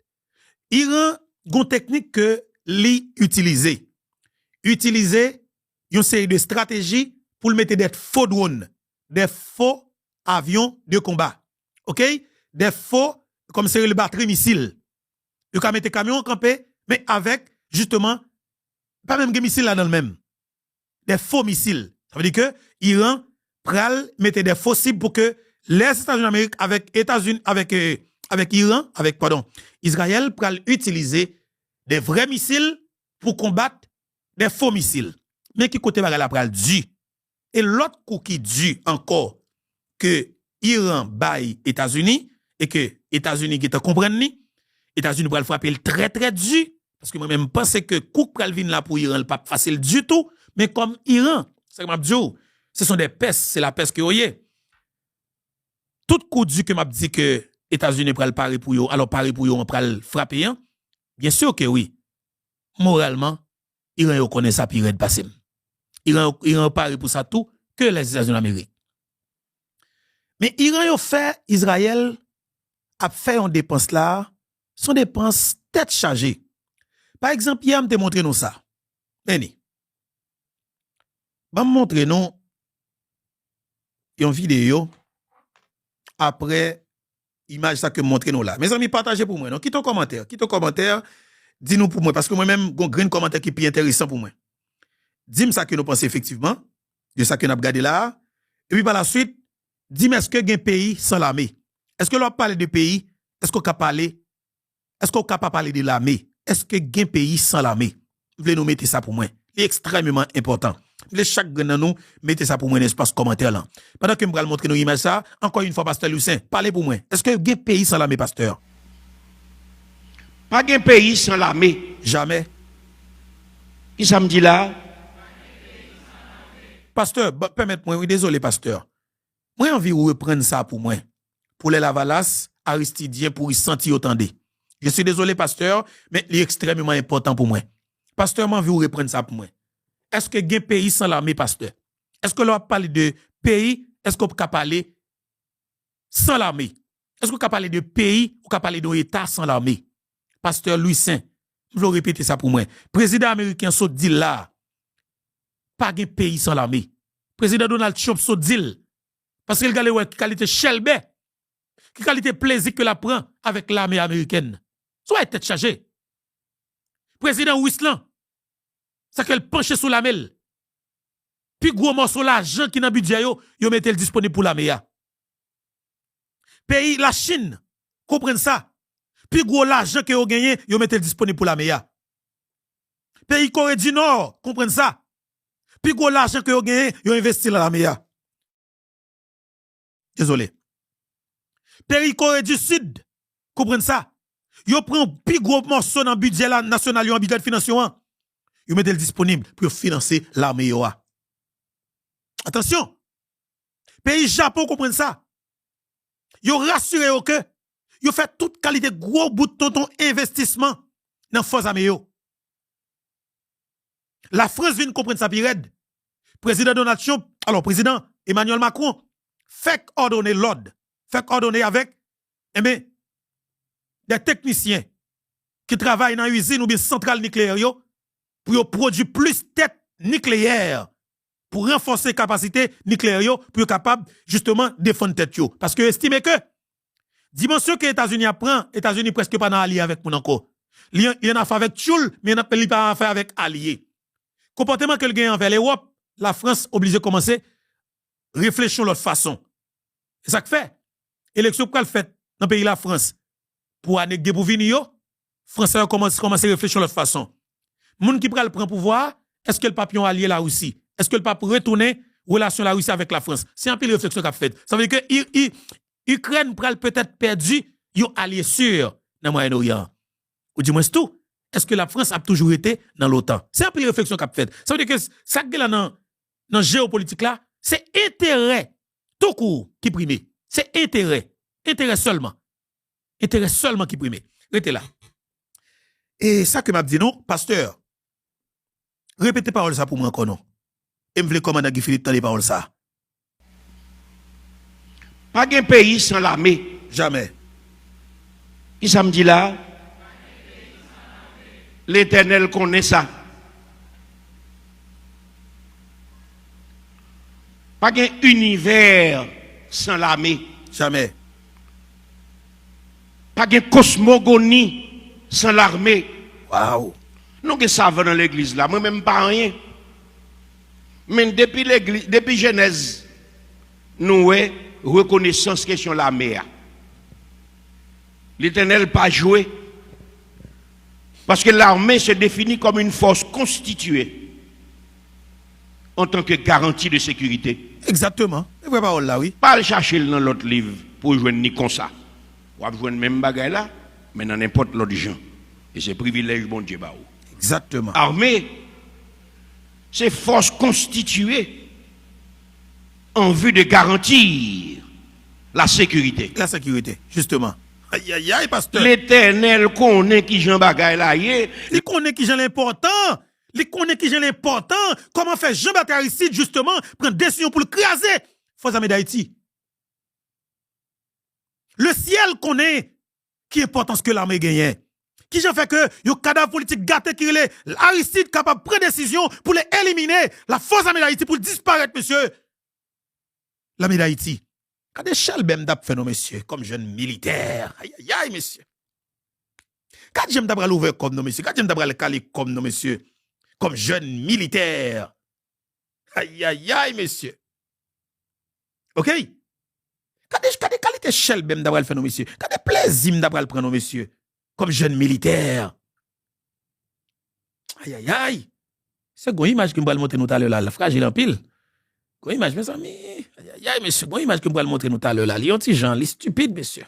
Iran gon technique que li utiliser une série de stratégies pour mettre des faux drones, des faux avions de combat. OK? Des faux comme c'est le batterie missile. Yo ka mettre camion campé mais avec justement pas même des missiles là dans le même. Des faux missiles. Ça veut dire que Iran pral mettre des faux cibles pour que les États-Unis d'Amérique avec Israël pral utiliser des vrais missiles pour combattre des faux missiles. Mais qui côté bagala pral du. Et l'autre coup qui du encore que Iran baille États-Unis et que États-Unis qui te comprennent ni, États-Unis pral frapper très très dur parce que moi même pense que coup pral vinn là pour Iran le pas facile du tout, mais comme Iran, c'est comme dit, ce sont des pestes, c'est la peste que oyez. Tout coup du que m'a dit que États-Unis pral parer pour yo, alors parer pour yo on pral frapper hein? Bien sûr que oui. Moralement, Iran yo connaît ça pire de passer. Iran parer pour ça tout que les États-Unis d'Amérique. Mais Iran yo fait Israël a fait une dépense là, son dépense tête chargée. Par exemple, hier me montré nous ça. Beni. Ba montrer nous une vidéo après image ça que montre nous là. Mes amis, partagez pour moi. Non, quitte un commentaire, dis-nous pour moi parce que moi-même gon grand commentaire qui est intéressant pour moi. Dis-moi ça que nous pensons effectivement de ça que nous avons regardé là et puis par la suite, dis-moi est-ce que un pays sans l'armée? Est-ce que l'on parle de pays? Est-ce qu'on peut parler de l'armée? Est-ce que un pays sans l'armée? Vous voulez nous mettre ça pour moi? C'est extrêmement important. Chaque grand nous mettez ça pour moi dans l'espace commentaire là. Pendant que je vais montrer nous image ça, encore une fois pasteur Lucien, parlez pour moi. Est-ce que un pays sans l'armée pasteur? Pas un pays sans l'armée. Jamais. Qui ça me dit là? Pasteur, permettez-moi, oui, désolé pasteur. Moi envie de reprendre ça pour moi. Pour les Lavalas, Aristidien pour y sentir autant de. Je suis désolé pasteur, mais c'est extrêmement important pour moi. Pasteur, moi envie de reprendre ça pour moi. Est-ce que un pays sans l'armée, pasteur? Est-ce que l'on parle de pays? Est-ce qu'on peut parler sans l'armée? Est-ce qu'on peut parler de pays ou qu'on peut parler d'un État sans l'armée? Pasteur Louis Saint, je vais répéter ça pour moi. Président américain saute dit là, pas un pays sans l'armée. Président Donald Trump saute dit, parce qu'il a qui qualité Shelby, qui qualité plaisir que la prend avec l'armée américaine. Soit tête chargée. Président Wislan, ça qu'elle penche sous la mêle. Puis gros morceau l'argent qui dans budget yo mettez le disponible pour l'armée. Pays la Chine, comprenne ça. Puis gros l'argent que yo gagné, yo mettez le disponible pour l'armée. Pays Corée du Nord, comprenne ça. Puis gros l'argent que yo gagné, yo investi dans l'armée. Désolé. Pays Corée du Sud, comprenne ça. Yo prend plus gros morceau dans budget national yo en budget financier. Yo mettez le disponible pour financer l'armée yo. Attention. Pays Japon comprenne ça. Yo rassuré yo que yo fait toute qualité gros bout de ton investissement dans force armée yo. La France vient comprendre ça pirède. Président Donald Trump, alors président Emmanuel Macron fait ordonner l'ordre, fait ordonner avec des techniciens qui travaillent dans usine ou bien centrale nucléaire yo pour produire plus de têtes nucléaires pour renforcer capacité nucléaire yo pour capable justement défendre tête yo parce que estime que dimension que États-Unis apprend, États-Unis presque pas dans allié avec mon encore. Il y en a fait avec Tchoul, mais il n'y a pas fait avec allié. Comportement que le gagne envers l'Europe, la France obligée de commencer réfléchir de l'autre façon. C'est ça que fait. Élection pour le fait dans le pays la France pour année pour venir yo, Français commencent à réfléchir de l'autre façon. Moun qui pral prend pouvoir, est-ce que le papillon allié la Russie? Est-ce que le pape retourner relation la Russie avec la France? C'est un peu de réflexion qu'a fait. Ça veut dire que Ukraine pral peut-être perdu yon allié sûr dans le Moyen-Orient. Ou du moins tout. Est-ce que la France a toujours été dans l'OTAN? C'est un peu de réflexion qu'a fait. Ça veut dire que ça qui est là dans géopolitique là, c'est intérêt tout court qui prime. C'est intérêt. Intérêt seulement. Intérêt seulement qui prime. Restez là. Et ça que m'a dit non, pasteur. Répétez parole ça pour moi encore non. Et me voulez commander Guy Philippe dans les paroles ça. Pas un pays sans l'armée. Jamais. Qui ça me dit là? L'Éternel connaît ça. Pas un univers sans l'armée. Jamais. Pas de cosmogonie sans l'armée. Waouh. Nous que ça va dans l'église là, moi-même pas rien. Mais depuis l'église, depuis Genèse, nous avons reconnaissance question l'armée. L'Éternel pas joué. Parce que l'armée se définit comme une force constituée en tant que garantie de sécurité. Exactement. C'est vraie parole là, oui. Pas le chercher dans l'autre livre pour jouer ni comme ça. On va jouer le même bagage là, mais dans n'importe l'autre gens. Et c'est privilège bon Dieu. Exactement. Armée, c'est force constituée en vue de garantir la sécurité. La sécurité, justement. Aïe, aïe, aïe, pasteur. L'Éternel connaît qui Jean Bagay là. Il connaît qui j'ai l'important. Il connaît qui j'ai l'important. Comment faire Jean-Baptiste Aristide, justement, prendre décision pour le craser. Forces armées d'Haïti. Le ciel connaît qui est importance que l'armée gagne. Qui j'en fait que yon cadavre politique gâté qui est Aristide capable de prendre décision pour les éliminer. La force armée d'Haïti pour disparaître, monsieur. L'armée d'Haïti. Quand des chalbem d'ap fait, non, monsieur, comme jeune militaire. Aïe, aïe, aïe, monsieur. Quand j'aime d'abord l'ouvrir comme non, monsieur. Quand j'aime d'abord le caler comme non, monsieur. Comme jeune militaire. Aïe, aïe, aïe, monsieur. OK? Quand des qualités chalbem d'abord le fait, non, monsieur. Quand des plaisirs d'abord le prendre, non, monsieur. Comme jeune militaire. Aïe, aïe, aïe. C'est une image que je vais montrer nous tout à l'heure là, la fragile en pile. Une image, mes amis. Aïe, aïe, aïe, monsieur. Une image que je vais montrer nous tout à l'heure là. Il y a un petit gens, il est stupide, monsieur.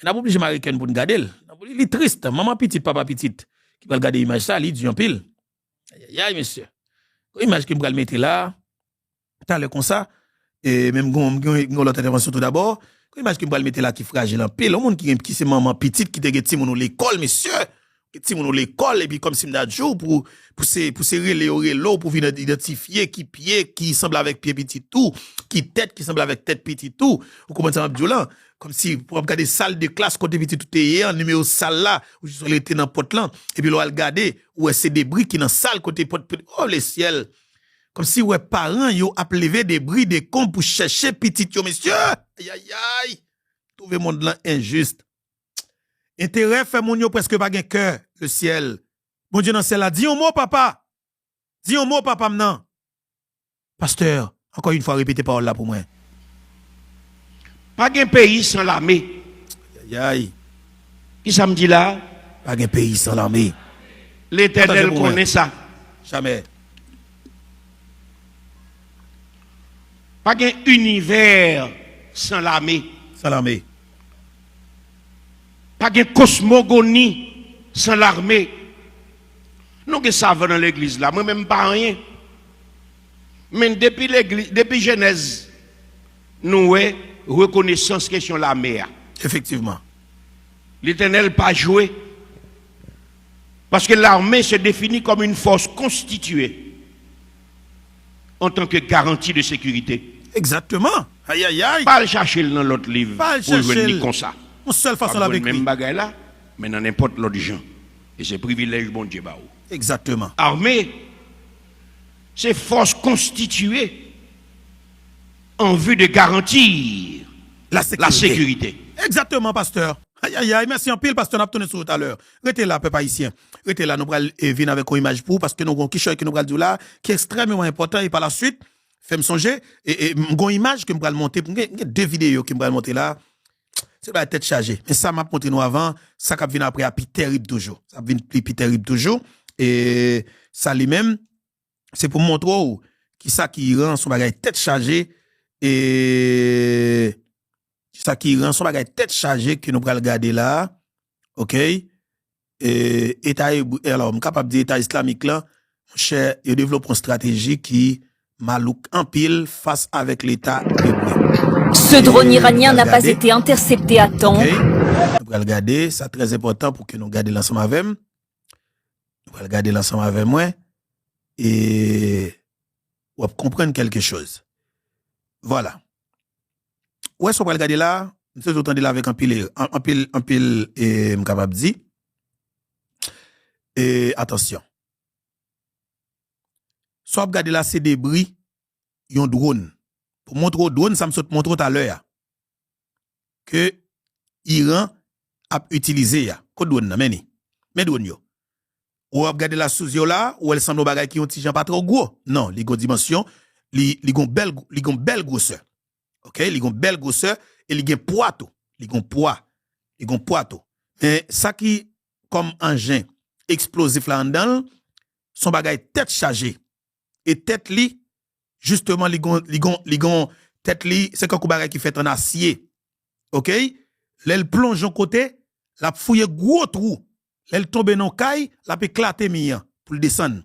Mais n'a pas obligé américain pour nous garder. Il est triste. Maman petite, papa petite. Qui va regarder l'image ça, il dit en pile. Aïe, aïe, aïe, monsieur. Une image que je vais mettre là. Tout à l'heure comme ça. Et même l'autre intervention tout d'abord. Une image que je vais mettre là qui est fragile en pile. Le monde qui c'est maman petite qui te get mon l'école, monsieur. Qui mon l'école et puis comme si m'da jour pour serrer les oreilles pour venir identifier qui pied qui semble avec pied petit tout, qui tête qui semble avec tête petit tout. Vous comprenez ça violent comme si pour regarder salle de classe côté petit tout est en numéro salle là où je suis allé dans porte là et puis là regarder où c'est des bris qui dans salle côté porte oh le ciel. Comme si ouais parents yo a levé des bris des cons pour chercher petit yo monsieur. Aïe aïe aïe. Tout le monde là injuste. Intérêt fait mon yo presque pas gen cœur le ciel. Bon Dieu dans ciel là, dis un mot papa. Dis un mot papa maintenant. Pasteur, encore une fois répétez parole là pour moi. Pas un pays sans l'armée. Aïe aïe. Qui ça me dit là? Pas un pays sans l'armée. L'Éternel connaît ça. Jamais. Pas un univers sans l'armée. Sans l'armée. Pas de cosmogonie sans l'armée. Nous que ça va dans l'église là, moi-même pas rien. Mais depuis l'église, depuis Genèse, nous avons reconnaissance question l'armée. Effectivement. L'Éternel pas joué. Parce que l'armée se définit comme une force constituée en tant que garantie de sécurité. Exactement. Aïe aïe aïe. Pas le chercher dans l'autre livre Pas le pour jouer chercher. ni comme ça. Une seule façon avec même lui. bagaille là, mais dans n'importe l'autre gens. Et c'est privilège bon Dieu. Exactement. Armée, c'est force constituée en vue de garantir La sécurité. Exactement, pasteur. Aïe, aïe, aïe, merci en pile, pasteur, on a tourné sur tout à l'heure. Restez là, peuple haïtien. Restez là, nous allons venir avec une image pour, parce que nous avons quelque chose qui nous allons dire là, qui est extrêmement important, et par la suite, fais-moi songer, et une image que nous allons monter, deux vidéos que nous allons monter là. C'est pas tête chargée. Mais ça m'a montré nous avant, ça qui vient après à plus terrible toujours. Ça vient plus terrible toujours. Et ça lui-même, c'est pour montrer qui ça qui rend son bagage tête chargée et ça qui rend son bagage tête chargée que nous pral regarder là. OK? Et État, alors, je capable de dire État islamique là, cher, il développe une stratégie qui malouk en pile face avec l'État hébreu. Ce drone iranien n'a pas été intercepté à temps. Okay. Nous allons regarder, c'est très important pour que nous gardions l'ensemble avec nous. Nous allons regarder l'ensemble avec moi et on va comprendre quelque chose. Voilà. Où est-ce qu'on va regarder là? Nous sommes entendus là avec un pile, et m'capable dire. Et attention. Soit regarder là, c'est débris, yon drone. Pour montrer au drone, ça me saute montrer tout à l'heure. Que Iran a utilisé ya. Ko drone nan, mais drone yo. Ou regarder la sous yo là, ou elle semble bagay qui ont ti jan pas trop gros. Non, li gon dimension, li gon belle grosseur. OK, li gon belle grosseur et li gen poids tout. Li gon poids tout. Mais ça qui comme engin explosif là dedans, son bagay tête chargée. Et tête li justement li gon tête li c'est comme bagay qui fait en acier. OK? L'elle plonge en côté, la fouille gros trou. L'elle tombe dans caille, la peut éclater mian pour le descendre.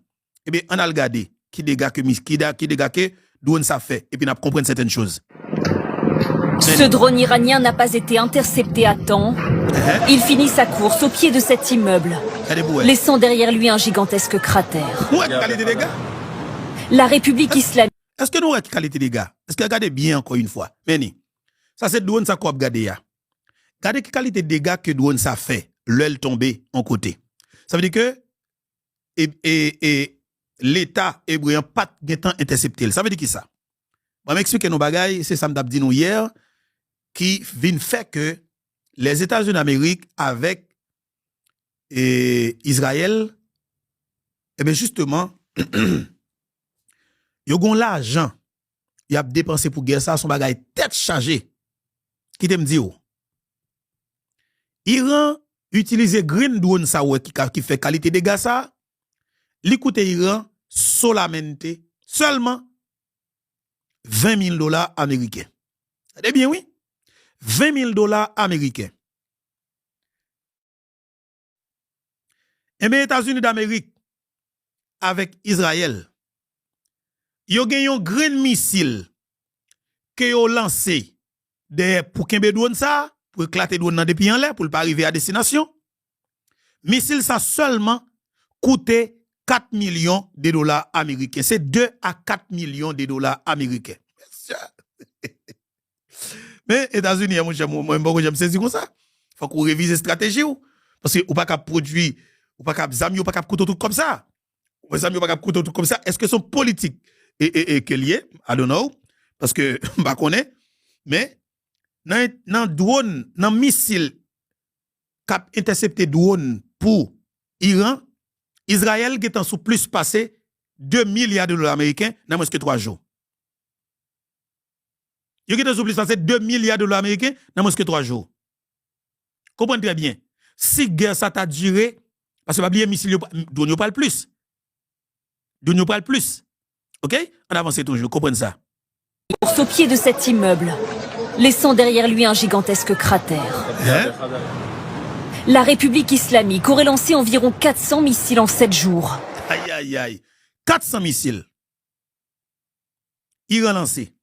Et bien on a regardé qui dégâts que drone ça fait et puis on comprendre certaines choses. Ce drone iranien n'a pas été intercepté à temps. Il finit sa course au pied de cet immeuble, laissant derrière lui un gigantesque cratère. Qualité des gars? La République islamique. Est-ce que nous avons qualité des gars? Est-ce que regardez bien encore une fois? Meni, ça c'est drone ça qu'on regarder ya. Regardez quelle qualité de dégâts que drone ça fait, l'œil tombé en côté. Ça veut dire que l'État hébreu pas temps intercepté. Ça veut dire qui ça? Bon, m'expliquer nos bagailles, c'est ça m'd'a dit nous hier qui vient faire que les États-Unis d'Amérique avec Israël bien justement yo gon l'argent y a dépensé pour guerre ça son bagaille tête chargée. Qui te me dit Iran utilise green drone ça qui fait qualité de gaz ça, li coûte Iran seulement $20,000 américains. C'est bien oui? $20,000 américains. Et bien États-Unis d'Amérique avec Israël, yo gen yon green missile que yo lancé pour kembe drone ça, pour éclater drone nan depuis en l'air pour pas arriver à destination. Missile ça seulement coûté $4 millions américains. C'est 2 à 4 millions de dollars américains. Mais États-Unis, moi j'aime saisir comme ça. Faut qu'on révise la stratégie parce que ou pas cap produit, ou pas cap zami, ou pas cap couteau tout comme ça. Ou zami ou pas cap couteau tout comme ça. Est-ce que son politique et que lié? I don't know parce que bah connaît. Mais dans drone, dans missile cap intercepté drone pour Iran, Israël qui est en sous plus passé $2 milliards américains dans moins que 3 jours. Yo qui est en sous plus passé $2 milliards américains dans moins que 3 jours. Comprenez très bien. Si guerre ça t'a duré, parce que pas bien missile drone yo parle plus. Drone yo parle plus. OK? On avance toujours, comprenez ça. Au pied de cet immeuble, laissant derrière lui un gigantesque cratère. La République islamique aurait lancé environ 400 missiles en 7 jours. Aïe, aïe, aïe. 400 missiles. Iran lancé.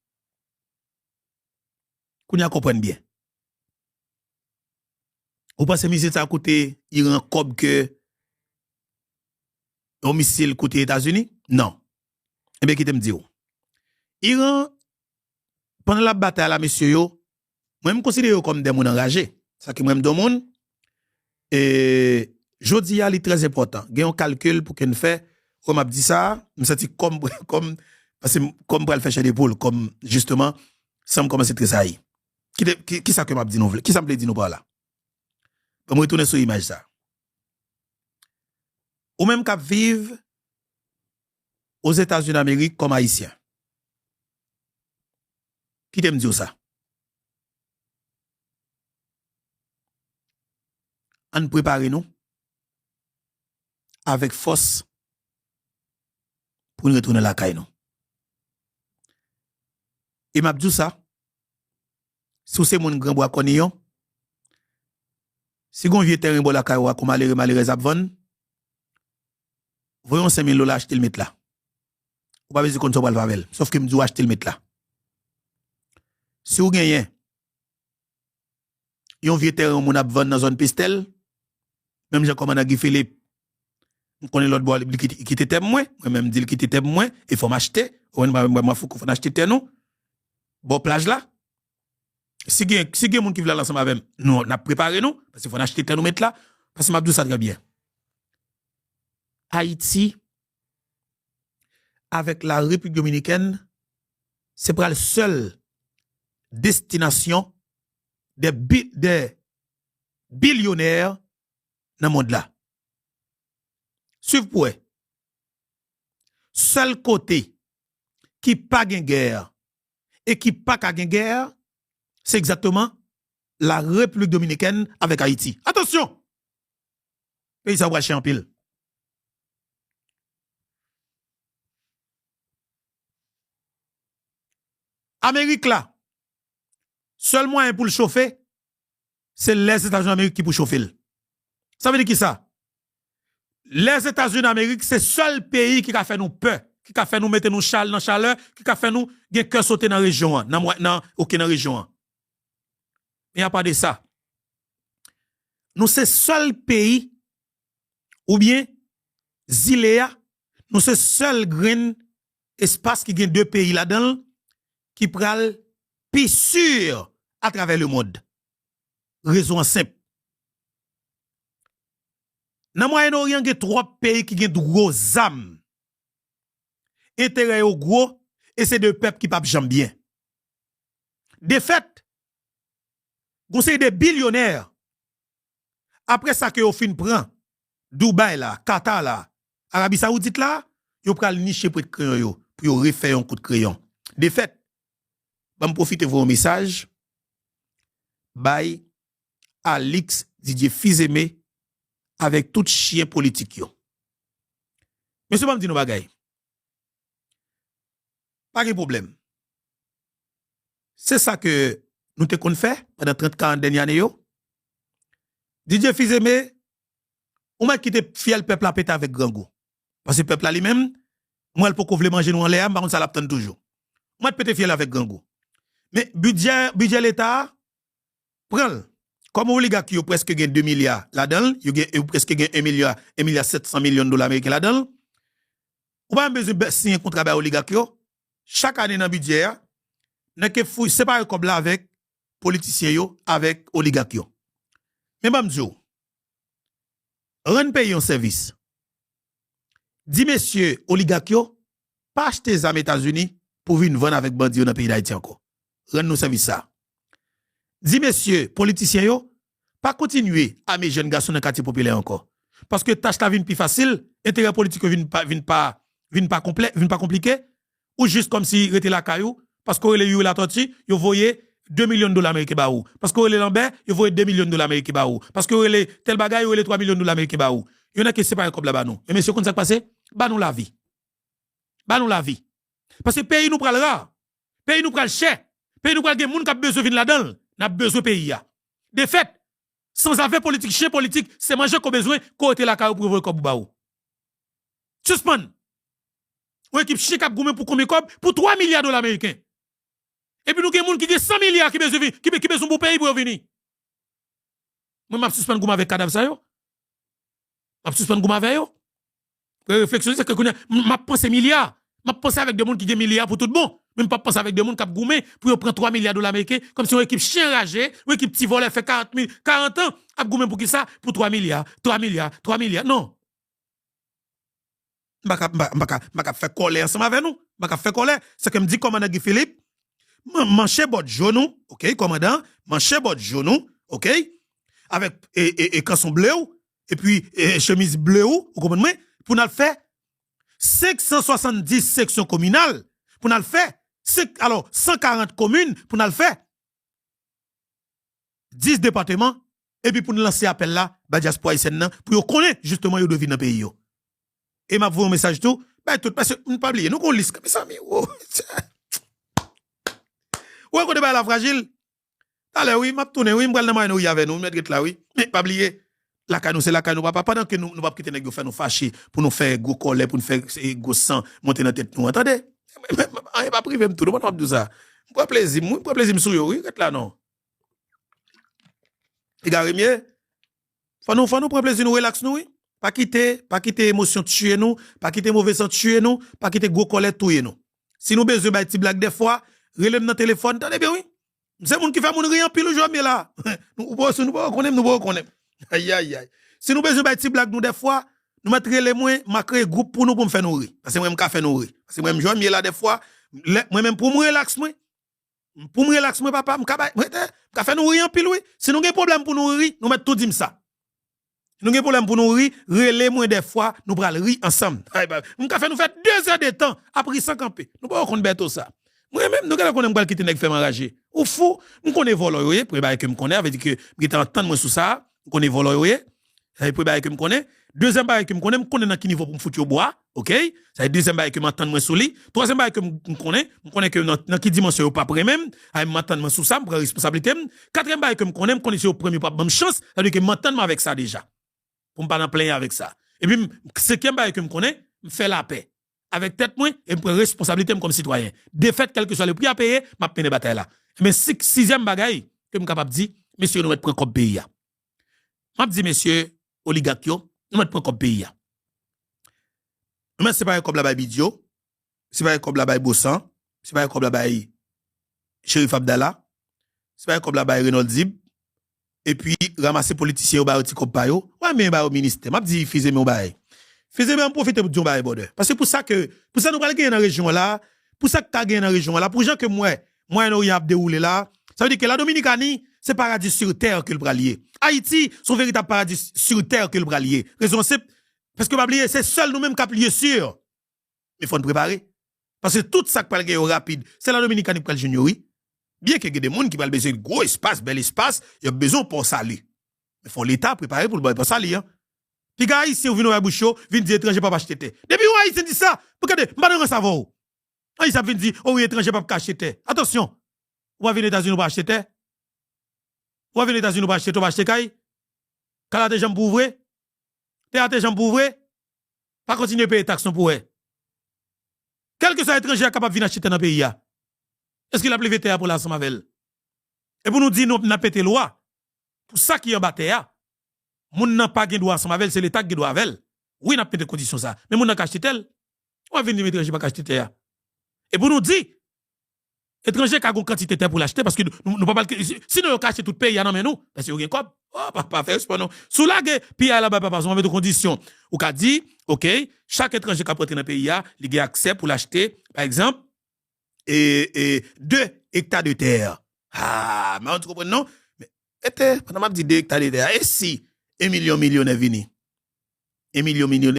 Qu'on y a comprenne bien. Ou pas ces missiles ça coûté Iran comme que un missile côté États-Unis? Non. Eh bien, qui te me dit? Iran, pendant la bataille, là, messieurs, moi, je me considère comme des gens engagés. Ça qui me demande. Et jodi il est très important. Il y a un calcul pour qu'on fait, comme m'a dit ça, je me sens parce que comme pour le faire chez les poules, comme justement, ça me commence à très ça. Qui ça que m'a dit nous? Qui ça me dit nous par là? Je me retourner sur l'image ça. Ou même qu'à vivre aux États-Unis d'Amérique comme haïtien. Qui te me dit ça? on prépare nous avec force pour nous retourner la caille nous. Et m'a dit ça, si c'est mon grand bois connayon, si gon vieux terrain bois la caille ou comme malheureux abvan, voyons 5 000 $ acheter le mettre là. Ou pas besoin qu'on soit pas le sauf que me dit acheter le mettre là. Si vous gagnez yon vieux terrain mon abvan dans zone Pistel, même j'ai commandé Guy Philippe, on connaît l'autre bois qui était moi même dit qui était moi il faut m'acheter ou moi faut qu'on acheter terre nous bon plage là si gen moun qui veut l'ensemble avec nous on a préparé nous parce qu'il faut acheter terre nous mettre là parce que m'a dit ça très bien. Haïti avec la République dominicaine c'est pas la seule destination des billionnaires dans le monde là. Suivez pour seul côté qui pas gain guerre et qui pas ka gain guerre, c'est exactement la République dominicaine avec Haïti. Attention! Pays ça va en pile. Amérique là, seul moyen pour le chauffer, c'est les États-Unis d'Amérique qui pour chauffer. Ça veut dire qui ça? Les États-Unis d'Amérique, c'est le seul pays qui a fait nous peur, qui a fait nous mettre nous chal dans chaleur, qui a fait nous gen cœur sauter dans la région, dans aucune région. Mais à part de ça, nous c'est le seul pays, ou bien, Zilea, nous c'est le seul green espace qui gagne 2 pays là-dedans, qui pral plus sûr à travers le monde. Raison simple. Dans le Moyen-Orient, il y a 3 pays qui ont gros âmes. Intérêt au gros, et c'est 2 peuples qui ne peuvent jamais bien. De fait, vous avez des billionnaires. Après ça que vous fin prend, Dubaï là, Qatar là, Arabie Saoudite là, vous prenez nicher pour crayon, pour refaire un coup de crayon. De fait, je vais profiter de vos messages. Bye, Alix Didier Fils-Aimé, avec tout chien politique yo. Monsieur, je vais me dire nos bagailles. Pas de problème. C'est ça que nous te qu'on fait pendant 30-40 dernières années yo. Didier Fils-Aimé, on m'a quitté fiel peuple à péter avec grand goût. Parce que le peuple là lui-même, moi, il peut qu'on manger nous en l'air, mais on ça l'attend toujours. On m'a pété fiel avec grand goût. Mais budget l'État, prends. Comme oligarque yo presque gen 2 milliards là-dedans, yo presque gen 1 milliard 700 millions de dollars américains là-dedans. Ou pas besoin de signer un contrat avec oligarque yo. Chaque année dans le budget, n'a que fou séparer comme là avec politiciens yo, avec oligarque yo. Mais m'amdjo, rend payer un service. Dis messieurs oligarque yo, pas acheter des armes États-Unis pour venir vendre avec bandits dans le pays d'Haïti encore. Rend nous service ça. Dis messieurs, politiciens yo, pas continuer à mes jeunes garçons dans le quartier populaire encore. Parce que tâche la vie plus facile, intérêt politique vient pas compliqué, ou juste comme si était la caillou, parce que les la tortue, yo voyez 2 millions de dollars américains ba ou. Parce que les Lambert, yo voyez 2 millions de dollars américains ba ou. Parce que les tel bagay, yo les 3 millions de dollars américains ba ou. Y'en a qui séparent comme là-bas nous. Et messieurs, comment ça passé? Ba nous la vie. Ba nous la vie. Parce que pays nous pral rare. Pays nous pral cher. Pays nous pral gen moun qui a besoin de là-dedans. N'a besoin pays ya. De fait, sans affaire politique, chien politique, c'est manger qu'on besoin côté la caillou pour comme ba ou. Suspend. Ou équipe chien cap goumé pour combien pour 3 milliards de dollars américains. Et puis nous gen moun qui gen 100 milliards qui besoin pour pays pour venir. Moi m'a suspend goumé avec cadavre ça yo. M'a suspend goumé avec yo. Réflexion c'est que m'a pensé milliards. M'a pensé avec des moun qui gen milliards pour tout bon. Même pas penser avec des gens qui ont goumé pour prendre 3 milliards de dollars américains, comme si une équipe chien ragé, une équipe petit volet fait 40 ans, a goumé pour qui ça? Pour 3 milliards. Non. M'a fait colère ensemble avec nous. M'a fait colère. C'est que me dit commandant Guy Philippe, manchez votre genou, ok, commandant, manchez votre genou, ok, avec, et caleçon bleu, et puis, chemise bleu, vous comprenez? Pour nous faire 570 sections communales, pour nous le faire. Alors, 140 communes pour nous le faire. 10 départements Et puis pour nous lancer appel là, bah diaspora haïtienne pour yo connaître justement yo devine dans pays yo. Et m'a vous un message tout, bah tout parce que nous pas oublier, nous qu'on liste comme ça mais oh. Ouais qu'on débat la fragile. Allez oui, m'a tourner oui, m'pral nan nou y avec nous, mettre là oui. Mais pas oublier la canou c'est la canou papa pendant que nous pas quitter nèg yo faire nous fâcher pour nous faire gros colère pour nous faire gros sang monter dans tête nous. Entendez? On pas privé tout, on pas dire ça. M'prend plaisir sur yo oui, là non. Et Garimier, faut nous prendre plaisir, nous relax nous, oui. Pas quitter émotion tuer nous, pas quitter mauvais sens tuer nous, pas quitter gros colère tuer nous. Si nous besoin de petit blague des fois, relève dans téléphone, attendez bien oui. C'est moun qui fait moun rien pile aujourd'hui là. Nous pas connaître. Aïe aïe aïe. Si nous besoin de petit blague nous des fois, nous mettre les moins, m'a créer groupe pour nous pour me faire nourrir. Parce que moi me faire nourrir. Parce que moi me joindre là des fois, moi même pour me relax moi. Pour me relax moi papa, me faire nourrir en pile oui. Si nous avons problème pour nourrir, nous mettre tout dim ça. Si nous avons problème pour nourrir, relais moins des fois, nous pral rire ensemble. Nous faire nous faire 2 heures de temps après 100 camper. Nous pas connait beto ça. Moi même nous connait pas quitter nèg faire enrager. Ou fou, nous connait voler oui, pour bail que me connais, veut dire que m'était entendre moi sous ça, nous connait voler oui. Ça pour bail que me connais. Deuxième bail que me connais dans quel niveau pour me foutre au bois, OK? Ça deuxième bail que m'entendre moi sous lui. Troisième bail que me connais que dans quelle dimension au pas près même, à m'entendre moi sous ça, me prendre responsabilité. Quatrième bail que me connais au premier pas même chance, ça veut dire que m'entendre avec ça déjà. Pour me pas en plein avec ça. Et puis cinquième bail que me connais, me fait la paix avec tête moi et me prendre responsabilité comme citoyen. De fait quel que soit le prix à payer, m'a peine bataille là. Mais sixième bagaille que me capable dire, messieurs nous mettre prendre comme pays. M'a dit messieurs oligarques nous mettre prendre comme pays. Mais c'est pas comme la baille Bidio, c'est pas comme la baille Bossan, c'est pas comme la baille Chérif Abdallah, c'est pas comme la baille Renaud Dib, et puis ramasser politiciens au bail petit comme payo, ouais mais bail au ministère, m'a dit faisez mon bail. Faisez même profiter pour dire bail border. Parce que pour ça nous va gagner dans région là, pour ça que t'as gagné dans région là, pour gens que moi nous y a déroulé là, ça veut dire que la Dominicanie c'est paradis sur terre que le bralier. Haïti, son véritable paradis sur terre que le bralier. Raison c'est parce que m'oublier c'est seul nous-mêmes qui plier sûr. Il faut nous préparer. Parce que tout ça qui parle rapide, c'est la Dominicanie qui parle juniori. Bien que des gens qui parlent besoin de gros espace, bel espace, il y a besoin pour salir. Il faut l'État préparer pour le salir. Puis gars ici on vient au bouchon, vient dire étranger pas acheter terre. Depuis où Haïti dit ça, regardez, pas dans savoir. Haïti vient dire oh oui étranger pas acheter terre. Attention. On va venir aux États-Unis pour acheter terre. On va venir aux États-Unis pour acheter, caille. Quand la gens pour ouvrir, t'es gens pour ouvrir, pas continuer à payer taxes pour eux. Quel que soit étranger capable de venir acheter dans le pays, est-ce qu'il a plus terre pour la Samavel? Et pour nous dire, nous n'a pété loi. Pour ça qui est en bataille, moun n'a pas gain droit à Samavel, c'est l'État qui doit avec. Oui, n'a pété condition ça. Mais moun n'a pas acheté tel. On va venir étranger pas acheter terre. Et pour nous dire, étranger qui a une quantité de terre pour l'acheter parce que nous pas sinon on cache tout pays non mais nous parce que vous comme oh pas faire pas non sous la puis là-bas pas on met de conditions ou qu'a dit OK chaque étranger qui a prêté dans le pays il a accès pour l'acheter par exemple et 2 hectares de terre mais on comprend non mais était pendant m'a dit 2 hectares de terre et si 1 million millionnaire vini 1 million millionnaire